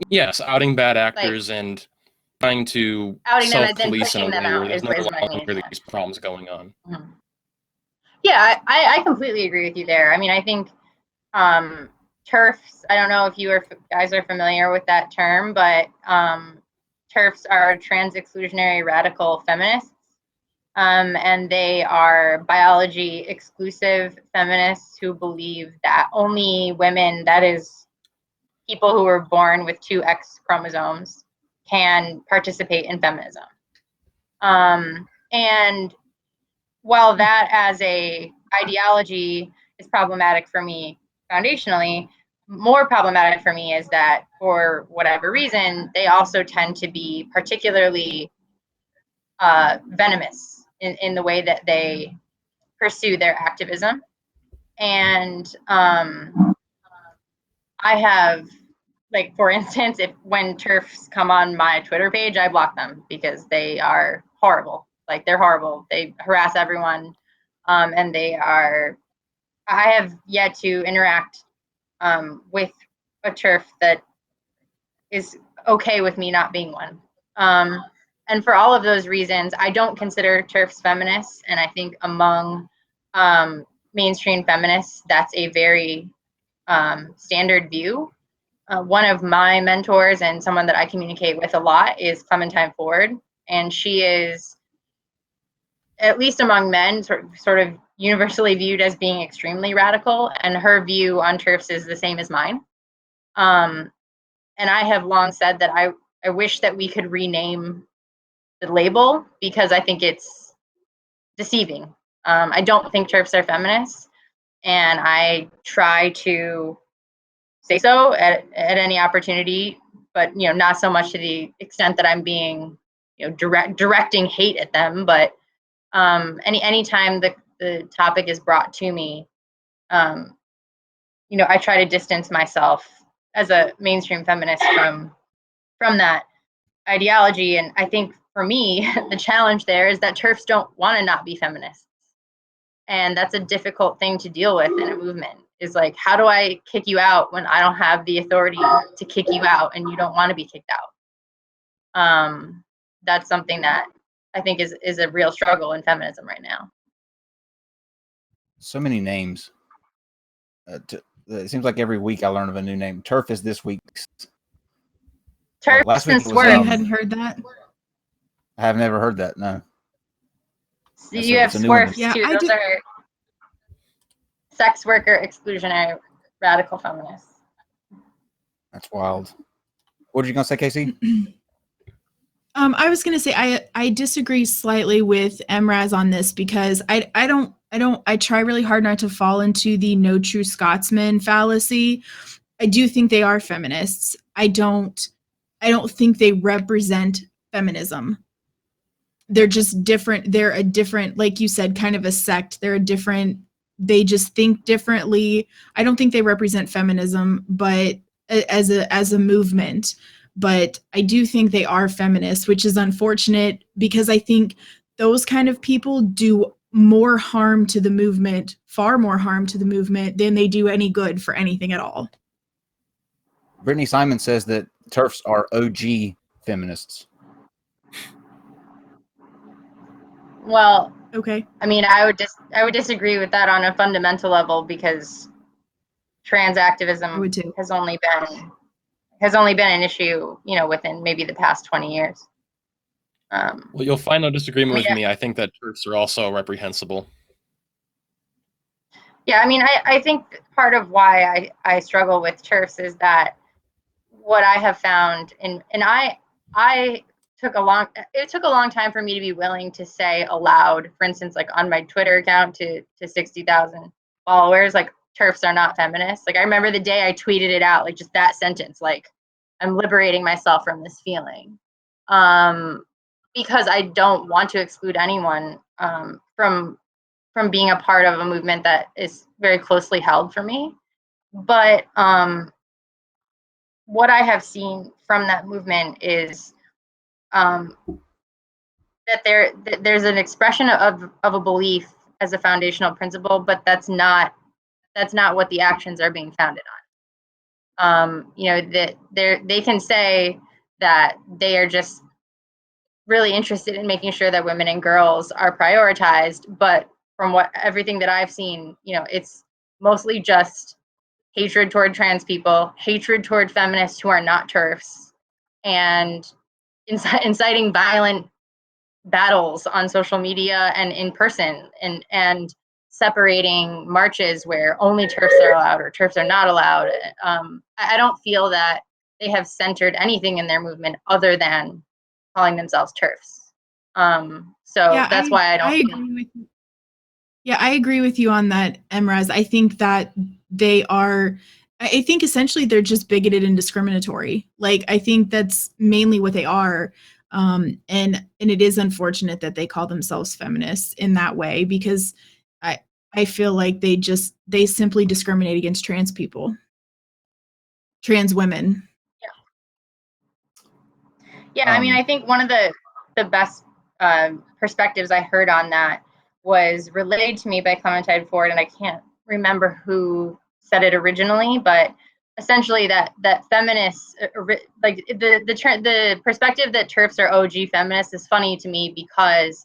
Yes, outing bad actors and trying to outing them and then self-police in a pushing them way where out there's is no my main longer point. these problems going on. Mm-hmm. Yeah, I completely agree with you there. I mean, I think TERFs, I don't know if you guys are familiar with that term, but TERFs are trans exclusionary radical feminists. And they are biology exclusive feminists who believe that only women, that is, people who were born with 2 X chromosomes, can participate in feminism. And while that as a ideology is problematic for me foundationally, more problematic for me is that for whatever reason, they also tend to be particularly venomous in the way that they pursue their activism. And I have, like, for instance, when TERFs come on my Twitter page, I block them because they are horrible. Like, they're horrible. They harass everyone. And I have yet to interact with a TERF that is okay with me not being one. And for all of those reasons, I don't consider TERFs feminists. And I think among mainstream feminists, that's a very standard view. One of my mentors and someone that I communicate with a lot is Clementine Ford. And she is, at least among men, sort of universally viewed as being extremely radical. And her view on TERFs is the same as mine. And I have long said that I wish that we could rename the label because I think it's deceiving. I don't think TERFs are feminists, and I try to say so at any opportunity, but not so much to the extent that I'm being directing hate at them. But anytime the topic is brought to me, I try to distance myself as a mainstream feminist from that ideology. And I think for me, the challenge there is that TERFs don't want to not be feminists. And that's a difficult thing to deal with in a movement, is like, how do I kick you out when I don't have the authority to kick you out and you don't want to be kicked out? That's something that I think is a real struggle in feminism right now. So many names. It seems like every week I learn of a new name. TERF is this week's. TERFs last week and it was, swerve. You hadn't heard that? I have never heard that. No. So you have swerves yeah, too. Those are sex worker exclusionary radical feminists. That's wild. What are you gonna say, Casey? I was gonna say I disagree slightly with Emraz on this because I try really hard not to fall into the no true Scotsman fallacy. I do think they are feminists. I don't think they represent feminism. They're just different. They're a different, like you said, kind of a sect. They just think differently. I don't think they represent feminism, but as a movement. But I do think they are feminists, which is unfortunate because I think those kind of people do more harm to the movement, far more harm to the movement than they do any good for anything at all. Brittany Simon says that TERFs are OG feminists. Well, okay. I mean, I would disagree with that on a fundamental level because trans activism has only been an issue, within maybe the past 20 years. Well, you'll find no disagreement with me. I think that TERFs are also reprehensible. Yeah, I mean, I think part of why I struggle with TERFs is that what I have found, and it took a long time for me to be willing to say aloud, for instance, like on my Twitter account to 60,000 followers, like, TERFs are not feminists. Like, I remember the day I tweeted it out, like, just that sentence, like, I'm liberating myself from this feeling. Because I don't want to exclude anyone from being a part of a movement that is very closely held for me. But what I have seen from that movement is that there's an expression of a belief as a foundational principle, but that's not what the actions are being founded on. That they can say that they are just really interested in making sure that women and girls are prioritized. But from everything that I've seen, it's mostly just hatred toward trans people, hatred toward feminists who are not TERFs, and inciting violent battles on social media and in person, and separating marches where only TERFs are allowed or TERFs are not allowed. I don't feel that they have centered anything in their movement other than calling themselves TERFs. That's why I don't. agree with you. Yeah, I agree with you on that, Emraz. I think that I think essentially they're just bigoted and discriminatory. Like, I think that's mainly what they are. And it is unfortunate that they call themselves feminists in that way, because I feel like they simply discriminate against trans people, trans women. Yeah, I mean, I think one of the best perspectives I heard on that was relayed to me by Clementine Ford, and I can't remember who said it originally, but essentially that feminists, like the perspective that TERFs are OG feminists is funny to me, because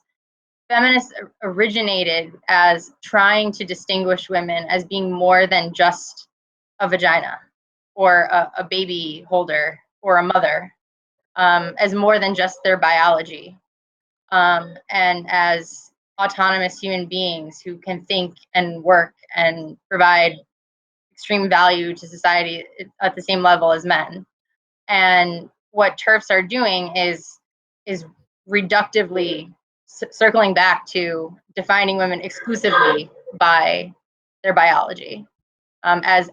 feminists originated as trying to distinguish women as being more than just a vagina or a baby holder or a mother, as more than just their biology, and as autonomous human beings who can think and work and provide extreme value to society at the same level as men. And what TERFs are doing is reductively circling back to defining women exclusively by their biology, as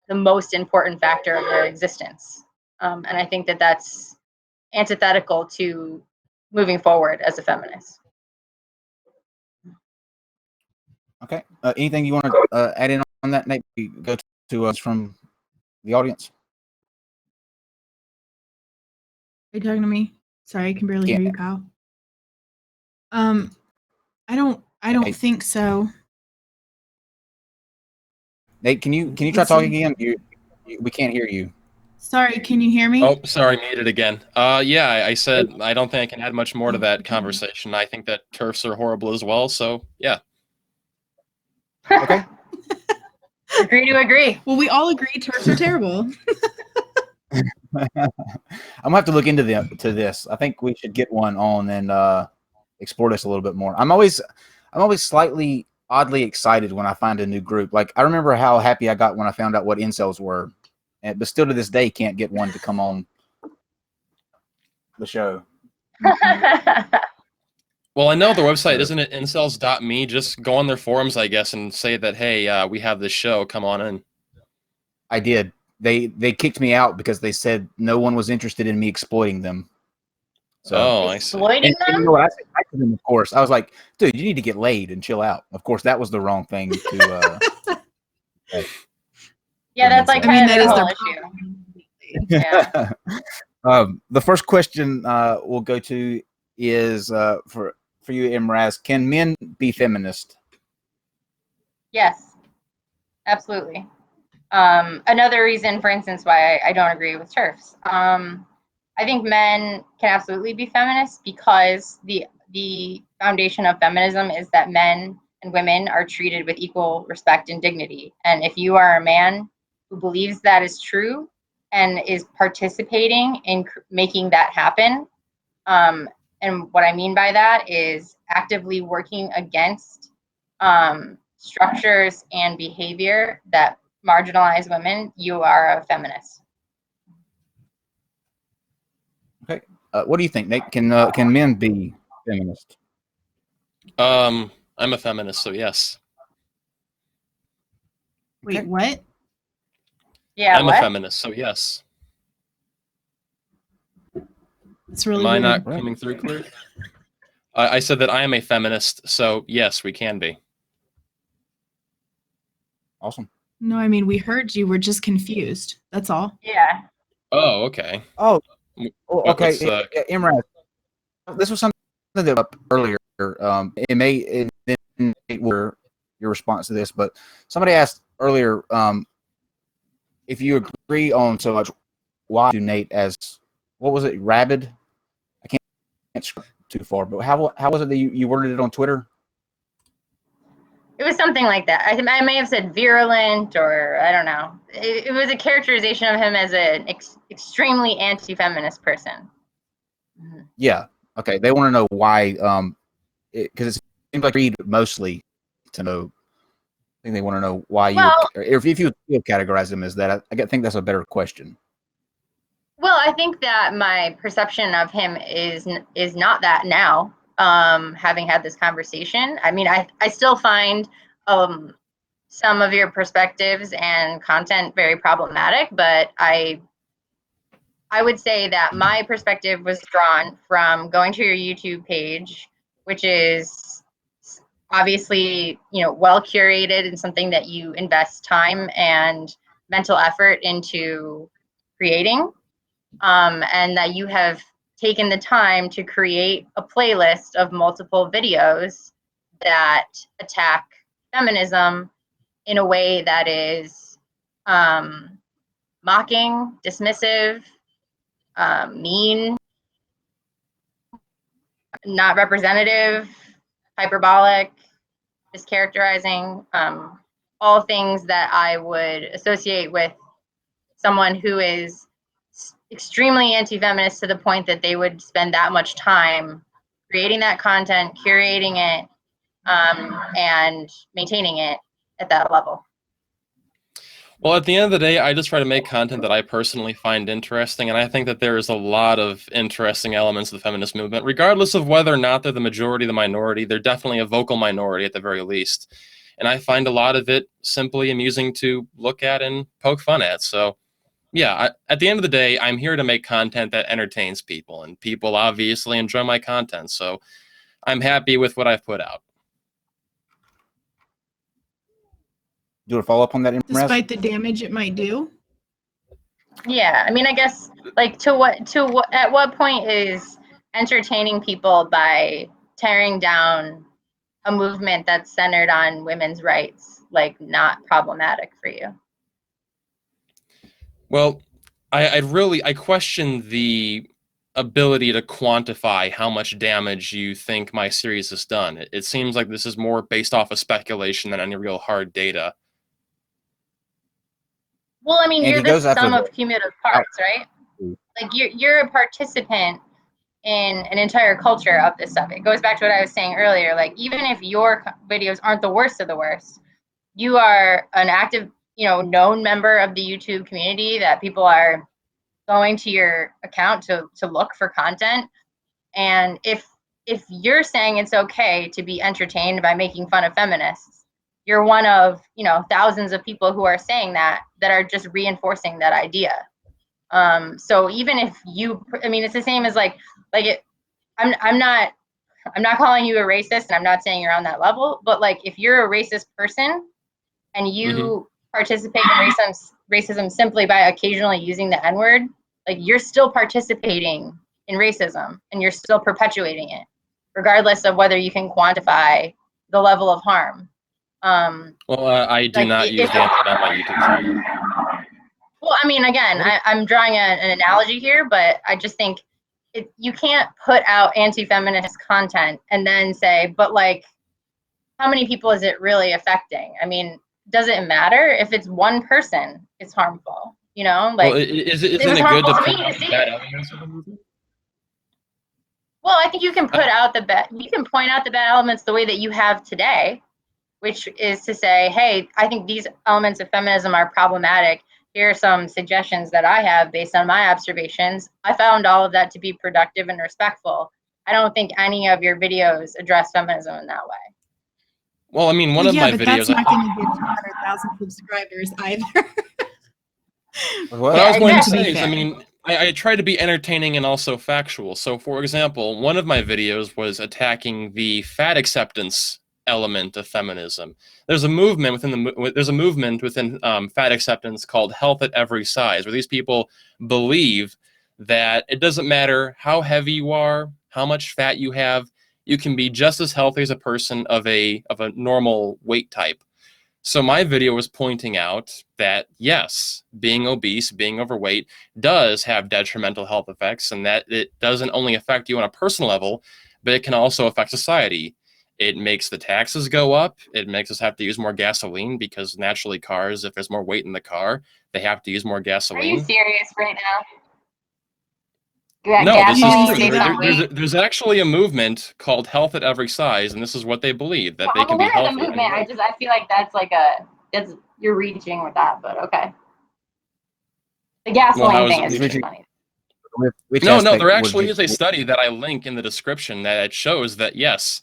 the most important factor of their existence. And I think that that's antithetical to moving forward as a feminist. Okay. Anything you want to add in on that, Nate? Go to us from the audience. Are you talking to me? Sorry, I can barely hear you, Kyle. I don't think so. Nate, can you try talking again? We can't hear you. Sorry, can you hear me? Oh, sorry, muted again. Yeah, I said I don't think I can add much more to that conversation. I think that TERFs are horrible as well, so yeah. Okay. Agree to agree. Well, we all agree TERFs are terrible. I'm gonna have to look into this. I think we should get one on and explore this a little bit more. I'm always slightly oddly excited when I find a new group. Like, I remember how happy I got when I found out what incels were, but still to this day can't get one to come on the show. Well, I know their website, isn't it incels.me? Just go on their forums, I guess, and say that, hey, we have this show, come on in. I did. They kicked me out because they said no one was interested in me exploiting them. So, I see. Exploiting them? You know what I said back to them, of course. I was like, dude, you need to get laid and chill out. Of course, that was the wrong thing to yeah, that's like kind of that is whole their issue. Yeah. The first question we'll go to is for you, Imraz. Can men be feminist? Yes, absolutely. Another reason, for instance, why I don't agree with TERFs. I think men can absolutely be feminists because the foundation of feminism is that men and women are treated with equal respect and dignity. And if you are a man who believes that is true and is participating in making that happen, and what I mean by that is actively working against structures and behavior that marginalize women, you are a feminist. Okay. What do you think, Nate? Can men be feminist? I'm a feminist, so yes. Wait, what? Yeah, I'm a feminist, so yes. It's really Am I weird. not coming through clear? I said that I am a feminist, so yes, we can be. Awesome. No, I mean, we heard you. We're just confused. That's all. Yeah. Oh, okay. Oh, okay. Imran, this was something that up earlier. It may were your response to this, but somebody asked earlier if you agree on so much. Why do Nate as what was it? Rabid? I can't too far, but how was it that you worded it on Twitter? It was something like that. I may have said virulent, or I don't know. It was a characterization of him as an extremely anti-feminist person. Yeah. Okay. They want to know why. Because it seems like read mostly to know. I think they want to know why if you categorize them as that. I think that's a better question. Well, I think that my perception of him is not that now. Having had this conversation, I mean, I still find some of your perspectives and content very problematic, but I would say that my perspective was drawn from going to your YouTube page, which is obviously, well curated and something that you invest time and mental effort into creating, and that you have taken the time to create a playlist of multiple videos that attack feminism in a way that is mocking, dismissive, mean, not representative, hyperbolic, mischaracterizing, all things that I would associate with someone who is extremely anti-feminist to the point that they would spend that much time creating that content, curating it, and maintaining it at that level. Well, at the end of the day, I just try to make content that I personally find interesting, and I think that there is a lot of interesting elements of the feminist movement, regardless of whether or not they're the majority, the minority. They're definitely a vocal minority at the very least. And I find a lot of it simply amusing to look at and poke fun at. So, yeah, at the end of the day, I'm here to make content that entertains people, and people obviously enjoy my content. So I'm happy with what I've put out. Do a follow up on that, despite the damage it might do. Yeah, I mean, I guess like at what point is entertaining people by tearing down a movement that's centered on women's rights like not problematic for you? Well, I question the ability to quantify how much damage you think my series has done. It seems like this is more based off of speculation than any real hard data. Well, I mean, you're the sum of cumulative parts, right? Like you're a participant in an entire culture of this stuff. It goes back to what I was saying earlier. Like, even if your videos aren't the worst of the worst, you are an active, known member of the YouTube community that people are going to your account to look for content. And if you're saying it's okay to be entertained by making fun of feminists, you're one of thousands of people who are saying that are just reinforcing that idea. So even if it's the same as I'm not calling you a racist, and I'm not saying you're on that level, but like if you're a racist person and you participate in racism simply by occasionally using the N-word, like you're still participating in racism and you're still perpetuating it, regardless of whether you can quantify the level of harm. I do not use the N-word on my YouTube channel. Well, I mean, again, I'm drawing an analogy here, but I just think you can't put out anti-feminist content and then say, but like, how many people is it really affecting? I mean, does it matter if it's one person? It's harmful, Like, well, isn't it good to point out the bad elements of the movement? Well, I think you can point out the bad elements the way that you have today, which is to say, hey, I think these elements of feminism are problematic. Here are some suggestions that I have based on my observations. I found all of that to be productive and respectful. I don't think any of your videos address feminism in that way. Well, I mean, one of my videos. That's not going to get 200,000 subscribers either. What I was going to say is, I mean, I try to be entertaining and also factual. So, for example, one of my videos was attacking the fat acceptance element of feminism. There's a movement within fat acceptance called health at every size, where these people believe that it doesn't matter how heavy you are, how much fat you have, you can be just as healthy as a person of a normal weight type. So my video was pointing out that, yes, being obese, being overweight does have detrimental health effects, and that it doesn't only affect you on a personal level, but it can also affect society. It makes the taxes go up. It makes us have to use more gasoline because naturally cars, if there's more weight in the car, they have to use more gasoline. Are you serious right now? No, this is true. There's actually a movement called Health at Every Size, and this is what they believe, that they I'm can be aware of healthy. the movement. I feel like that's you're reaching with that, but okay. The gasoline thing is really funny. No, there actually is a study that I link in the description that shows that, yes,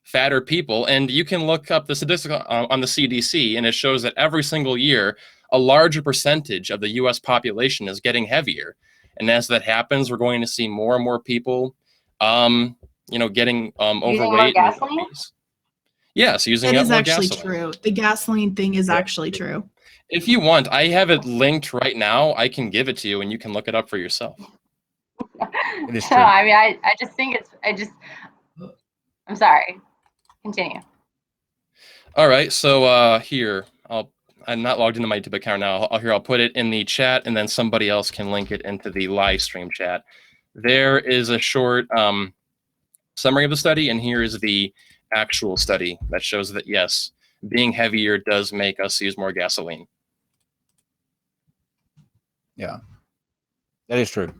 fatter people, and you can look up the statistics on the CDC, and it shows that every single year, a larger percentage of the U.S. population is getting heavier. And as that happens, we're going to see more and more people, getting overweight. More gasoline? Yes, using that is more actually gasoline. true. The gasoline thing is actually true. If you want, I have it linked right now. I can give it to you, and you can look it up for yourself. It is true. No, I mean, I just think I'm sorry. Continue. All right, so here, I'm not logged into my YouTube account now. I'll put it in the chat, and then somebody else can link it into the live stream chat. There is a short summary of the study, and here is the actual study that shows that, yes, being heavier does make us use more gasoline. Yeah, that is true.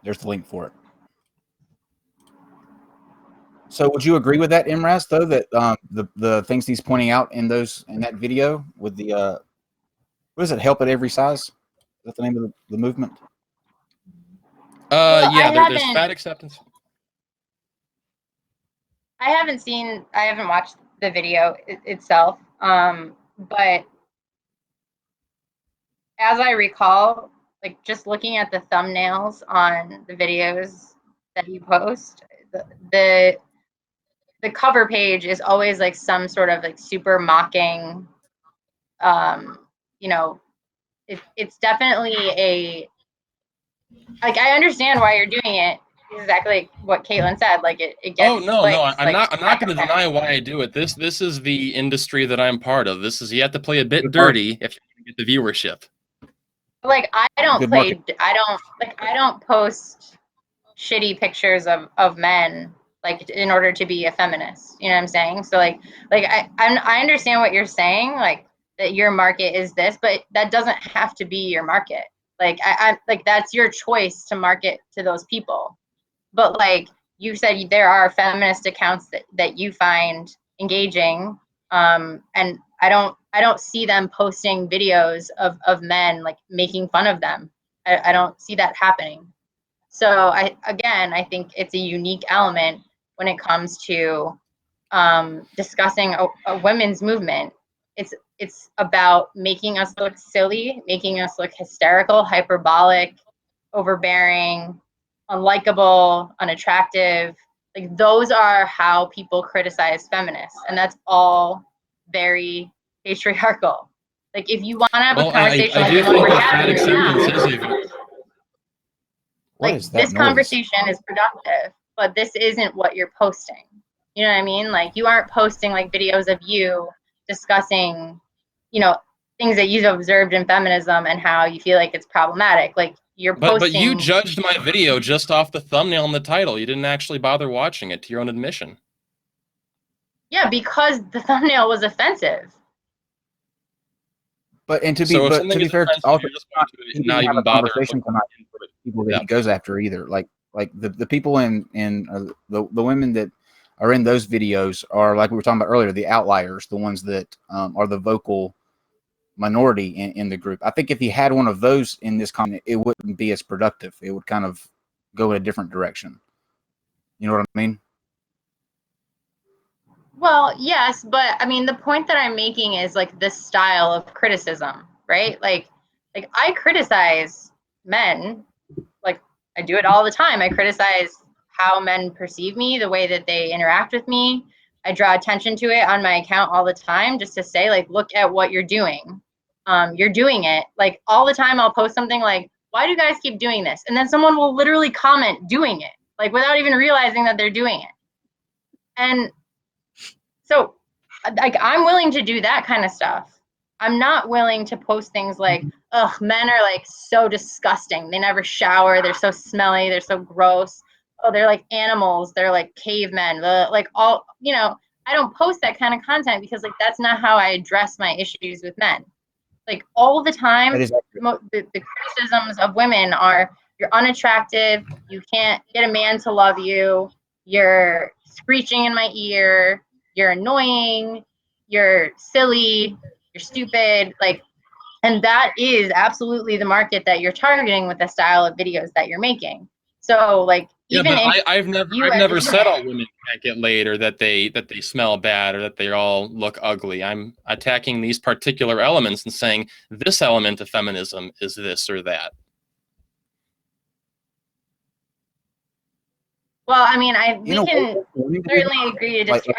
There's the link for it. So would you agree with that, Imraz, though, that the things he's pointing out in that video with the what is it, Help at Every Size? Is that the name of the movement? Yeah, there's fat acceptance. I haven't watched the video itself, but as I recall, like just looking at the thumbnails on the videos that you post, the cover page is always like some sort of like super mocking, it's definitely I understand why you're doing it. Exactly what Caitlin said. Like it gets. Oh no, clicks, I'm not going to deny why I do it. This is the industry that I'm part of. You have to play a bit dirty if you want to get the viewership. Like I don't post shitty pictures of men like in order to be a feminist. You know what I'm saying? So like I understand what you're saying, like that your market is this, but that doesn't have to be your market. Like I like that's your choice to market to those people. But like you said, there are feminist accounts that you find engaging, and I don't see them posting videos of men like making fun of them. I don't see that happening. So I think it's a unique element when it comes to discussing a women's movement. It's about making us look silly, making us look hysterical, hyperbolic, overbearing, unlikable, unattractive. Like those are how people criticize feminists, and that's all very patriarchal. Like if you want to have a conversation like the one we're having right now, like this conversation is productive, but this isn't what you're posting. You know what I mean? Like you aren't posting like videos of you discussing, things that you've observed in feminism and how you feel like it's problematic. Like you're posting. But you judged my video just off the thumbnail and the title. You didn't actually bother watching it, to your own admission. Yeah, because the thumbnail was offensive. But to be fair, also not even bother people that he goes after either. Like the people in the women that are in those videos are, like we were talking about earlier, the outliers, the ones that are the vocal minority in the group. I think if he had one of those in this comment, it wouldn't be as productive. It would kind of go in a different direction. You know what I mean? Well, yes, but I mean, the point that I'm making is like this style of criticism, right? Like I criticize men, like I do it all the time. I criticize how men perceive me, the way that they interact with me. I draw attention to it on my account all the time just to say, like, look at what you're doing. You're doing it. Like all the time I'll post something like, why do you guys keep doing this? And then someone will literally comment doing it, like without even realizing that they're doing it. And so like I'm willing to do that kind of stuff. I'm not willing to post things like, ugh, men are like so disgusting. They never shower. They're so smelly. They're so gross. Oh, they're like animals. They're like cavemen. Like all, you know, I don't post that kind of content because like that's not how I address my issues with men. Like all the time, the criticisms of women are you're unattractive, you can't get a man to love you, you're screeching in my ear, you're annoying, you're silly, you're stupid, like, and that is absolutely the market that you're targeting with the style of videos that you're making. So like, yeah, even but if I've never said all women can't get laid or that they smell bad or that they all look ugly. I'm attacking these particular elements and saying this element of feminism is this or that. Well, I mean, we can certainly agree to disagree.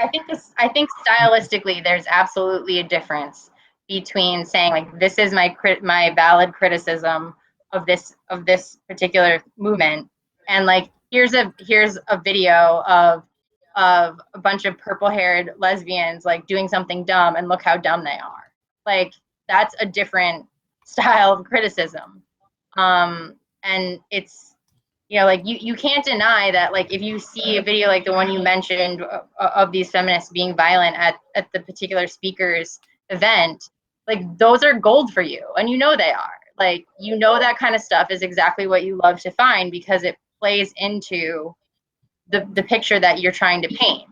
I think stylistically, there's absolutely a difference between saying like this is my valid criticism of this particular movement, and like here's a video of a bunch of purple-haired lesbians like doing something dumb, and look how dumb they are. Like that's a different style of criticism, and it's. You know, like you can't deny that, like, if you see a video like the one you mentioned of these feminists being violent at the particular speaker's event, like, those are gold for you. And you know they are. Like, you know that kind of stuff is exactly what you love to find because it plays into the picture that you're trying to paint.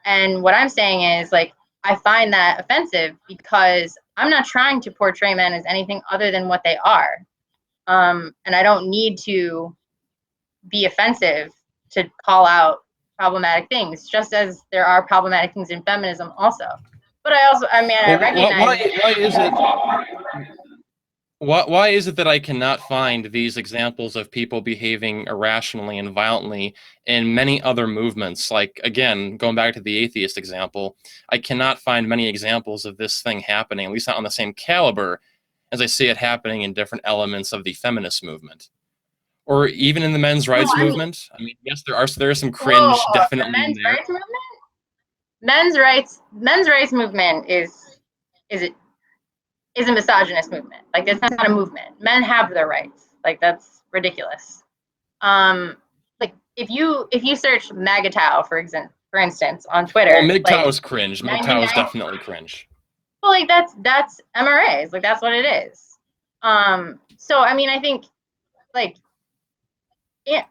And what I'm saying is, like, I find that offensive because I'm not trying to portray men as anything other than what they are. And I don't need to be offensive to call out problematic things, just as there are problematic things in feminism also. But I recognize. Why is it that I cannot find these examples of people behaving irrationally and violently in many other movements? Like, again, going back to the atheist example, I cannot find many examples of this thing happening, at least not on the same caliber as I see it happening in different elements of the feminist movement. Or even in the men's rights movement. I mean, yes, there is some cringe definitely the men's in there. Rights movement? Men's rights movement is a misogynist movement. Like, that's not a movement. Men have their rights. Like, that's ridiculous. Like, if you search MAGATOW, for instance, on Twitter. Well, MGTOW like, is cringe. MGTOW is definitely cringe. Well, like, that's MRAs. Like, that's what it is. So, I mean, I think, like,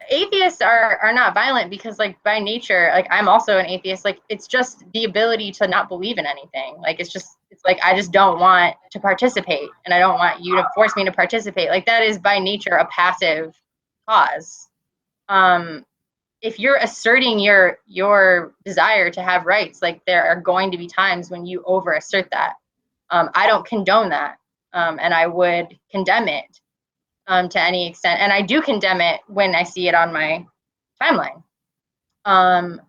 atheists are not violent because, like, by nature, like, I'm also an atheist. Like, it's just the ability to not believe in anything. Like, it's like I just don't want to participate, and I don't want you to force me to participate. Like, that is by nature a passive cause. If you're asserting your desire to have rights, like, there are going to be times when you over assert that. I don't condone that, and I would condemn it. To any extent, and I do condemn it when I see it on my timeline. And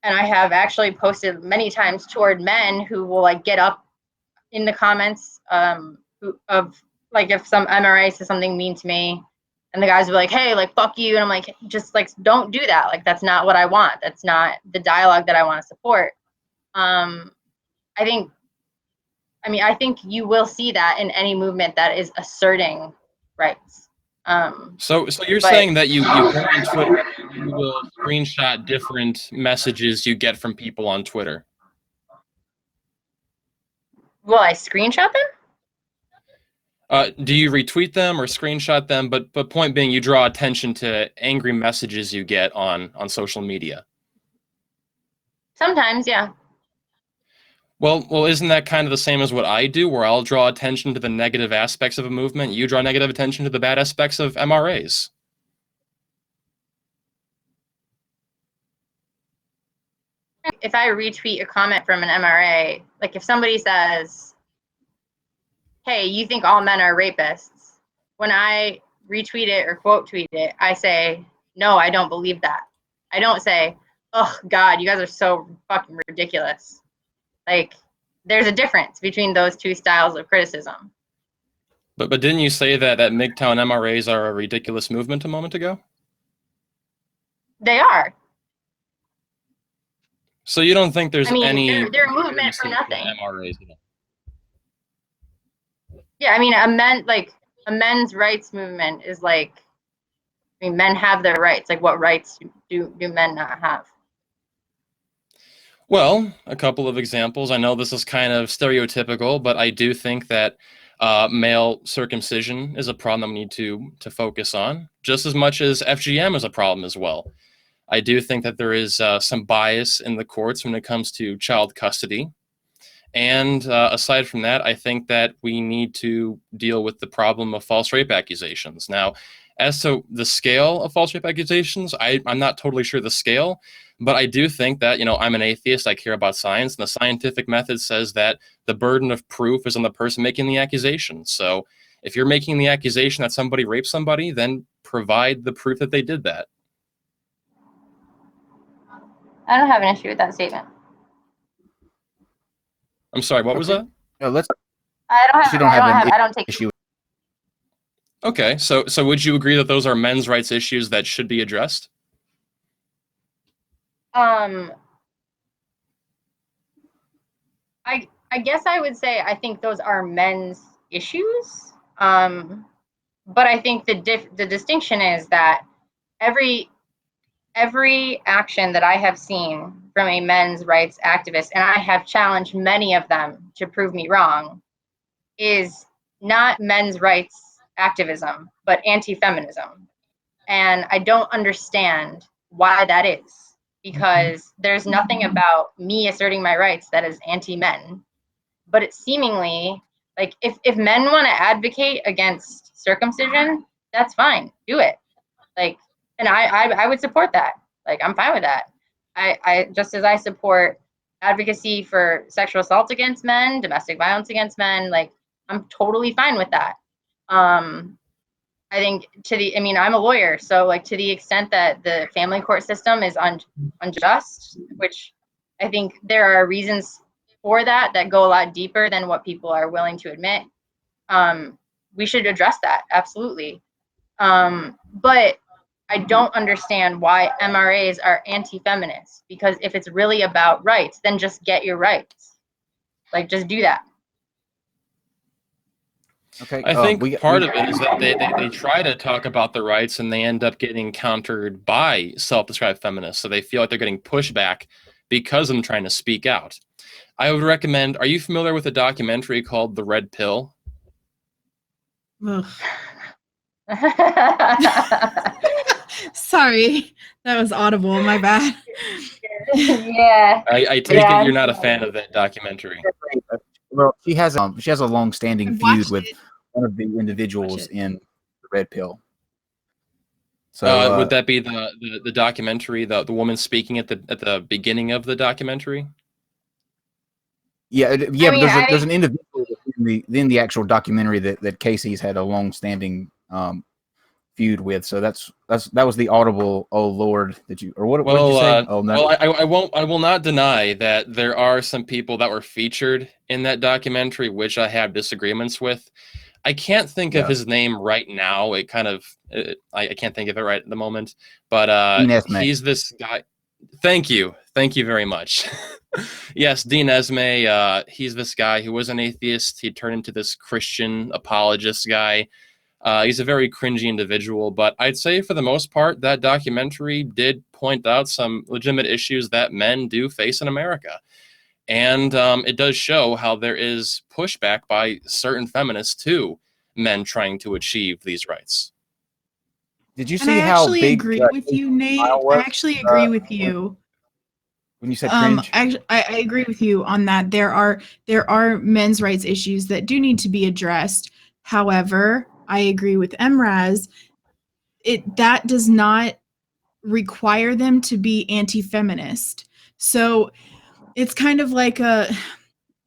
I have actually posted many times toward men who will, like, get up in the comments of like, if some MRA says something mean to me, and the guys will be like, hey, like, fuck you, and I'm like, just, like, don't do that. Like, that's not what I want. That's not the dialogue that I want to support. I think you will see that in any movement that is asserting rights. So you're saying that you go on Twitter, you will screenshot different messages you get from people on Twitter. Will I screenshot them? Do you retweet them or screenshot them? But point being, you draw attention to angry messages you get on social media. Sometimes, yeah. Well, isn't that kind of the same as what I do, where I'll draw attention to the negative aspects of a movement? You draw negative attention to the bad aspects of MRAs. If I retweet a comment from an MRA, like, if somebody says, hey, you think all men are rapists, when I retweet it or quote tweet it, I say, no, I don't believe that. I don't say, oh, God, you guys are so fucking ridiculous. Like, there's a difference between those two styles of criticism. But didn't you say that MGTOW and MRAs are a ridiculous movement a moment ago? They are. So you don't think there's any? They're a movement for nothing. MRAs. Yeah, I mean, a men's rights movement is like, I mean, men have their rights. Like, what rights do men not have? Well, a couple of examples. I know this is kind of stereotypical, but I do think that male circumcision is a problem that we need to focus on, just as much as FGM is a problem as well. I do think that there is some bias in the courts when it comes to child custody. And aside from that, I think that we need to deal with the problem of false rape accusations. Now, as to the scale of false rape accusations, I'm not totally sure the scale, but I do think that, you know, I'm an atheist, I care about science, and the scientific method says that the burden of proof is on the person making the accusation. So if you're making the accusation that somebody raped somebody, then provide the proof that they did that. I don't have an issue with that statement. I'm sorry, what was that? No, I don't take issue. Okay, so would you agree that those are men's rights issues that should be addressed? I guess I would say I think those are men's issues. But I think the distinction is that every action that I have seen from a men's rights activist, and I have challenged many of them to prove me wrong, is not men's rights activism, but anti-feminism. And I don't understand why that is, because there's nothing about me asserting my rights that is anti-men. But it's seemingly like if men want to advocate against circumcision, that's fine, do it. Like, and I would support that. Like, I'm fine with that. I just as I support advocacy for sexual assault against men, domestic violence against men, like, I'm totally fine with that. I think I'm a lawyer, so like to the extent that the family court system is unjust, which I think there are reasons for that go a lot deeper than what people are willing to admit. We should address that, absolutely. But I don't understand why MRAs are anti-feminist, because if it's really about rights, then just get your rights. Like, just do that. Okay. I think part of it is that they try to talk about the rights and they end up getting countered by self-described feminists. So they feel like they're getting pushback because of them trying to speak out. I would recommend, are you familiar with a documentary called The Red Pill? Sorry, that was audible. My bad. Yeah. I take it you're not a fan of that documentary. Well, she has a long-standing feud with one of the individuals in The Red Pill. So would that be the documentary, the woman speaking at the beginning of the documentary? Yeah, but there's an individual in the actual documentary that Casey's had a long-standing feud with. So that was the audible "Oh Lord" that you, or what did you say? Oh no. Well, I will not deny that there are some people that were featured in that documentary which I have disagreements with. I can't think of his name right now. I can't think of it right at the moment. But he's this guy. Thank you very much. Yes, Dean Esme. He's this guy who was an atheist. He turned into this Christian apologist guy. He's a very cringy individual, but I'd say for the most part, that documentary did point out some legitimate issues that men do face in America. And it does show how there is pushback by certain feminists to men trying to achieve these rights. Did you see how big? I agree with you, Nate. I actually agree with you. When you said cringe, I agree with you on that. There are men's rights issues that do need to be addressed. However, I agree with MRAS. That does not require them to be anti-feminist. So it's kind of like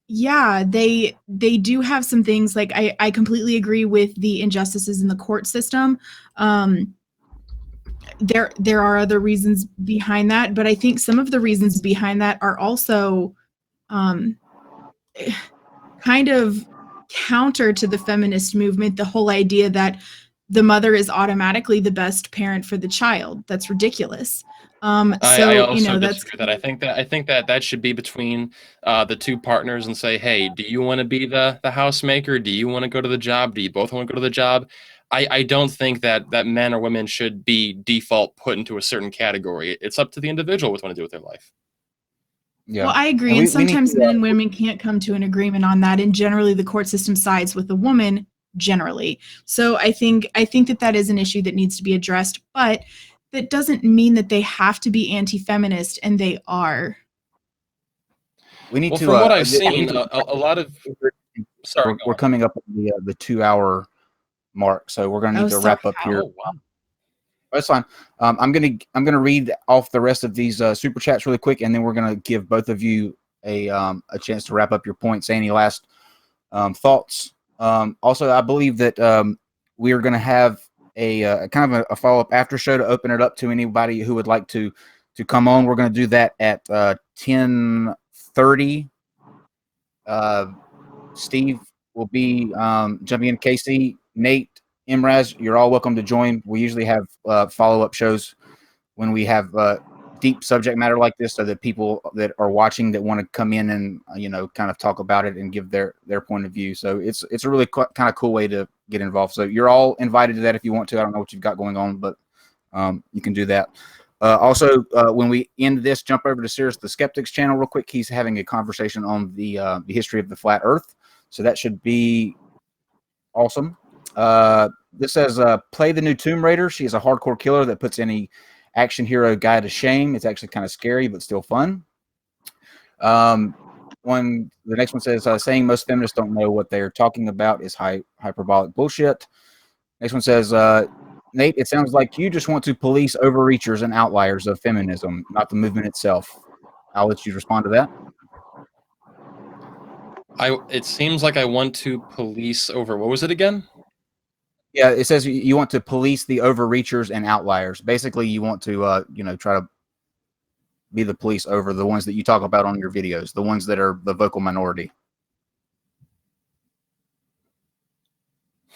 they do have some things, like I completely agree with the injustices in the court system. There are other reasons behind that, but I think some of the reasons behind that are also kind of counter to the feminist movement. The whole idea that the mother is automatically the best parent for the child. That's ridiculous. I also that's disagree with that. I think that should be between the two partners and say, hey, do you want to be the housemaker? Do you want to go to the job? Do you both want to go to the job? I don't think that men or women should be default put into a certain category. It's up to the individual what they want to do with their life. Yeah. Well, I agree. And sometimes men and women can't come to an agreement on that. And generally the court system sides with the woman generally. So I think that is an issue that needs to be addressed, but that doesn't mean that they have to be anti-feminist, and they are. We need to. From what I've seen, a lot of. Sorry, we're coming up on the 2-hour mark, so we're going to need to wrap up here. Oh, wow. That's fine. I'm gonna read off the rest of these super chats really quick, and then we're gonna give both of you a chance to wrap up your points. Say any last thoughts. Also, I believe that we are gonna have a kind of a follow-up after show to open it up to anybody who would like to come on. We're gonna do that at 10:30. Steve will be jumping in. Casey, Nate, Imraz, you're all welcome to join. We usually have follow-up shows when we have deep subject matter like this, so that people that are watching that want to come in and kind of talk about it and give their point of view. So it's a really kind of cool way to get involved. So you're all invited to that if you want to. I don't know what you've got going on, but you can do that. Also, when we end this, jump over to Sirius the Skeptic's channel real quick. He's having a conversation on the history of the flat Earth, so that should be awesome. This says, play the new Tomb Raider. She is a hardcore killer that puts any action hero guy to shame. It's actually kind of scary, but still fun. The next one says, saying most feminists don't know what they're talking about is hyperbolic bullshit. Next one says, Nate, it sounds like you just want to police overreachers and outliers of feminism, not the movement itself. I'll let you respond to that. It seems like I want to police over. What was it again? Yeah, it says you want to police the overreachers and outliers. Basically, you want to, try to be the police over the ones that you talk about on your videos, the ones that are the vocal minority.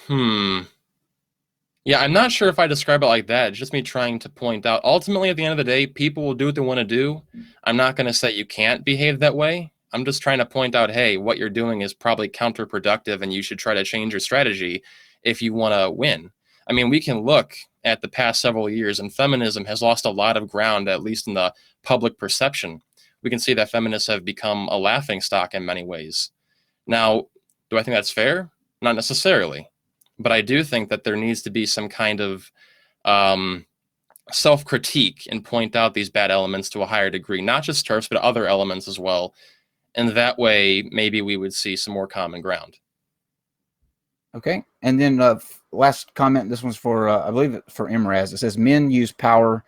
Yeah, I'm not sure if I describe it like that. It's just me trying to point out. Ultimately, at the end of the day, people will do what they want to do. I'm not going to say you can't behave that way. I'm just trying to point out, hey, what you're doing is probably counterproductive, and you should try to change your strategy if you want to win. I mean, we can look at the past several years, and feminism has lost a lot of ground, at least in the public perception. We can see that feminists have become a laughingstock in many ways. Now, do I think that's fair? Not necessarily. But I do think that there needs to be some kind of self-critique and point out these bad elements to a higher degree, not just TERFs, but other elements as well. And that way, maybe we would see some more common ground. Okay. And then last comment, this one's for, I believe, for Imraz. It says, men use power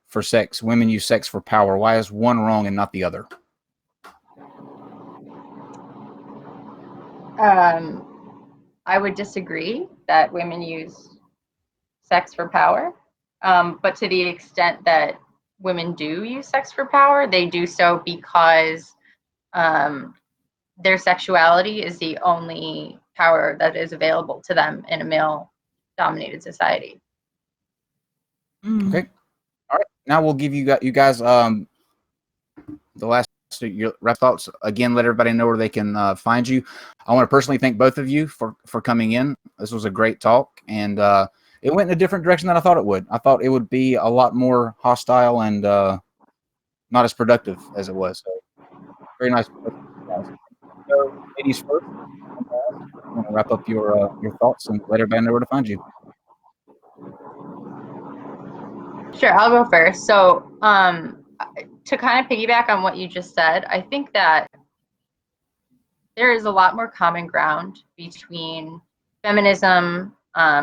for sex. Women use sex for power. Why is one wrong and not the other? I would disagree that women use sex for power. But to the extent that women do use sex for power, they do so because their sexuality is the only power that is available to them in a male-dominated society. Okay. All right. Now we'll give you guys the last your wrap thoughts. Again, let everybody know where they can find you. I want to personally thank both of you for coming in. This was a great talk, and it went in a different direction than I thought it would. I thought it would be a lot more hostile and not as productive as it was. So very nice. So, ladies first. I'm going to wrap up your thoughts and let everybody know where to find you. Sure, I'll go first. So to kind of piggyback on what you just said, I think that there is a lot more common ground between feminism,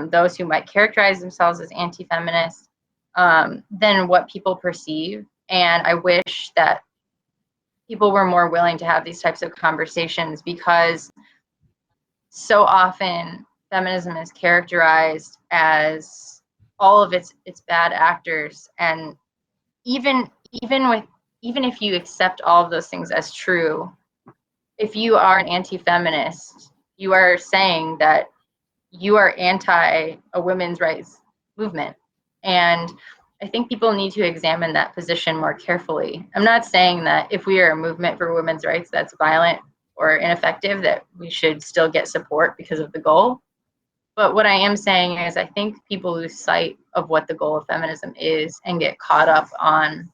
those who might characterize themselves as anti-feminist, than what people perceive. And I wish that people were more willing to have these types of conversations, because so often feminism is characterized as all of its bad actors. And even if you accept all of those things as true, if you are an anti-feminist, you are saying that you are anti a women's rights movement. And I think people need to examine that position more carefully. I'm not saying that if we are a movement for women's rights that's violent or ineffective, that we should still get support because of the goal. But what I am saying is I think people lose sight of what the goal of feminism is and get caught up on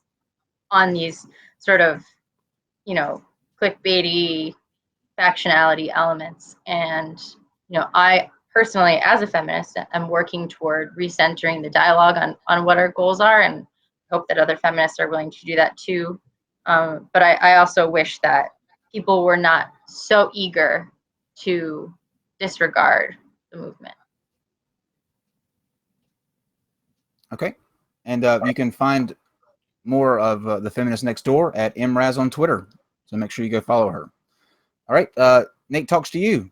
these sort of, you know, clickbaity factionality elements. And, you know, I personally, as a feminist, am working toward recentering the dialogue on what our goals are, and hope that other feminists are willing to do that too. But I also wish that people were not so eager to disregard the movement. Okay. And you can find more of the Feminist Next Door at MRaz on Twitter. So make sure you go follow her. All right. Nate talks to you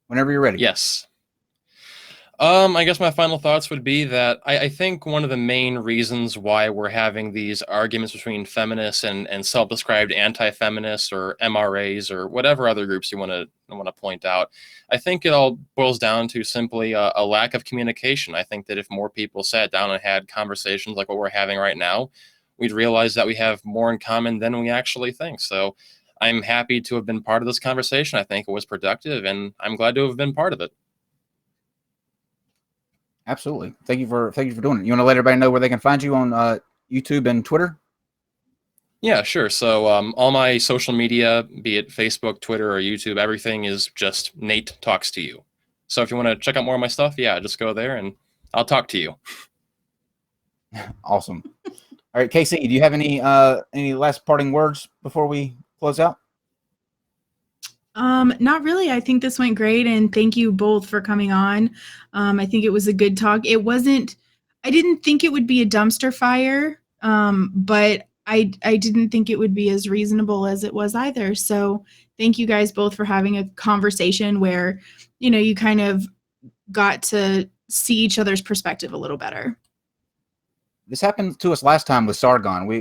whenever you're ready. Yes. I guess my final thoughts would be that I think one of the main reasons why we're having these arguments between feminists and self-described anti-feminists or MRAs or whatever other groups you want to point out, I think it all boils down to simply a lack of communication. I think that if more people sat down and had conversations like what we're having right now, we'd realize that we have more in common than we actually think. So I'm happy to have been part of this conversation. I think it was productive, and I'm glad to have been part of it. Absolutely. Thank you for doing it. You want to let everybody know where they can find you on YouTube and Twitter? Yeah, sure. So all my social media, be it Facebook, Twitter, or YouTube, everything is just Nate Talks to You. So if you want to check out more of my stuff, yeah, just go there and I'll talk to you. Awesome. All right, Casey, do you have any last parting words before we close out? Not really. I think this went great, and thank you both for coming on. I think it was a good talk. I didn't think it would be a dumpster fire, but I didn't think it would be as reasonable as it was either. So thank you guys both for having a conversation where, you know, you kind of got to see each other's perspective a little better. This happened to us last time with Sargon,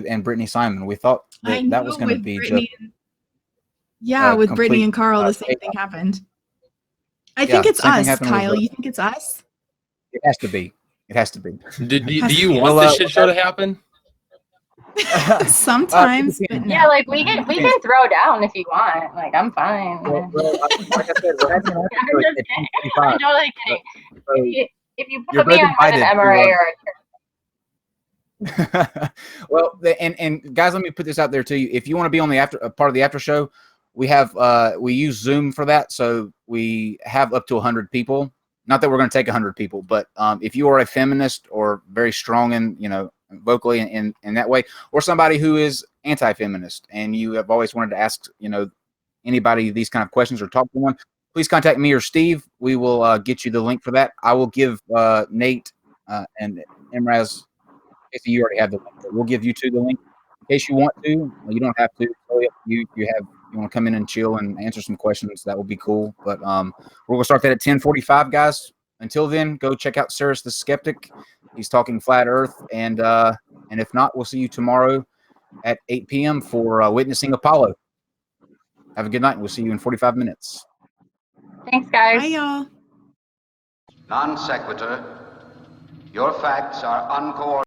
and Brittany Simon. We thought that was going to be Brittany, just with Brittany and Carl, the same thing happened. I think it's us, Kyle. You think it's us? It has to be. It has to be. Do you want this shit show to happen? Sometimes. But no. Yeah, like we can throw down if you want. Like I'm fine. Well, like I said, I'm totally kidding. If you put me on an MRA or well, and guys, let me put this out there to you. If you want to be on the part of the after show, we have we use Zoom for that, so we have up to 100 people. Not that we're going to take 100 people, but if you are a feminist or very strong in, you know, vocally in that way, or somebody who is anti-feminist and you have always wanted to ask, you know, anybody these kind of questions or talk to one, please contact me or Steve. We will get you the link for that. I will give Nate and Imraz. You already have the link. We'll give you two the link in case you want to. You don't have to. You want to come in and chill and answer some questions, that will be cool. But we're gonna start that at 10:45, guys. Until then, go check out Cyrus the Skeptic. He's talking flat Earth, and if not, we'll see you tomorrow at 8 p.m. for Witnessing Apollo. Have a good night, and we'll see you in 45 minutes. Thanks, guys. Bye, y'all. Non sequitur. Your facts are uncoordinated.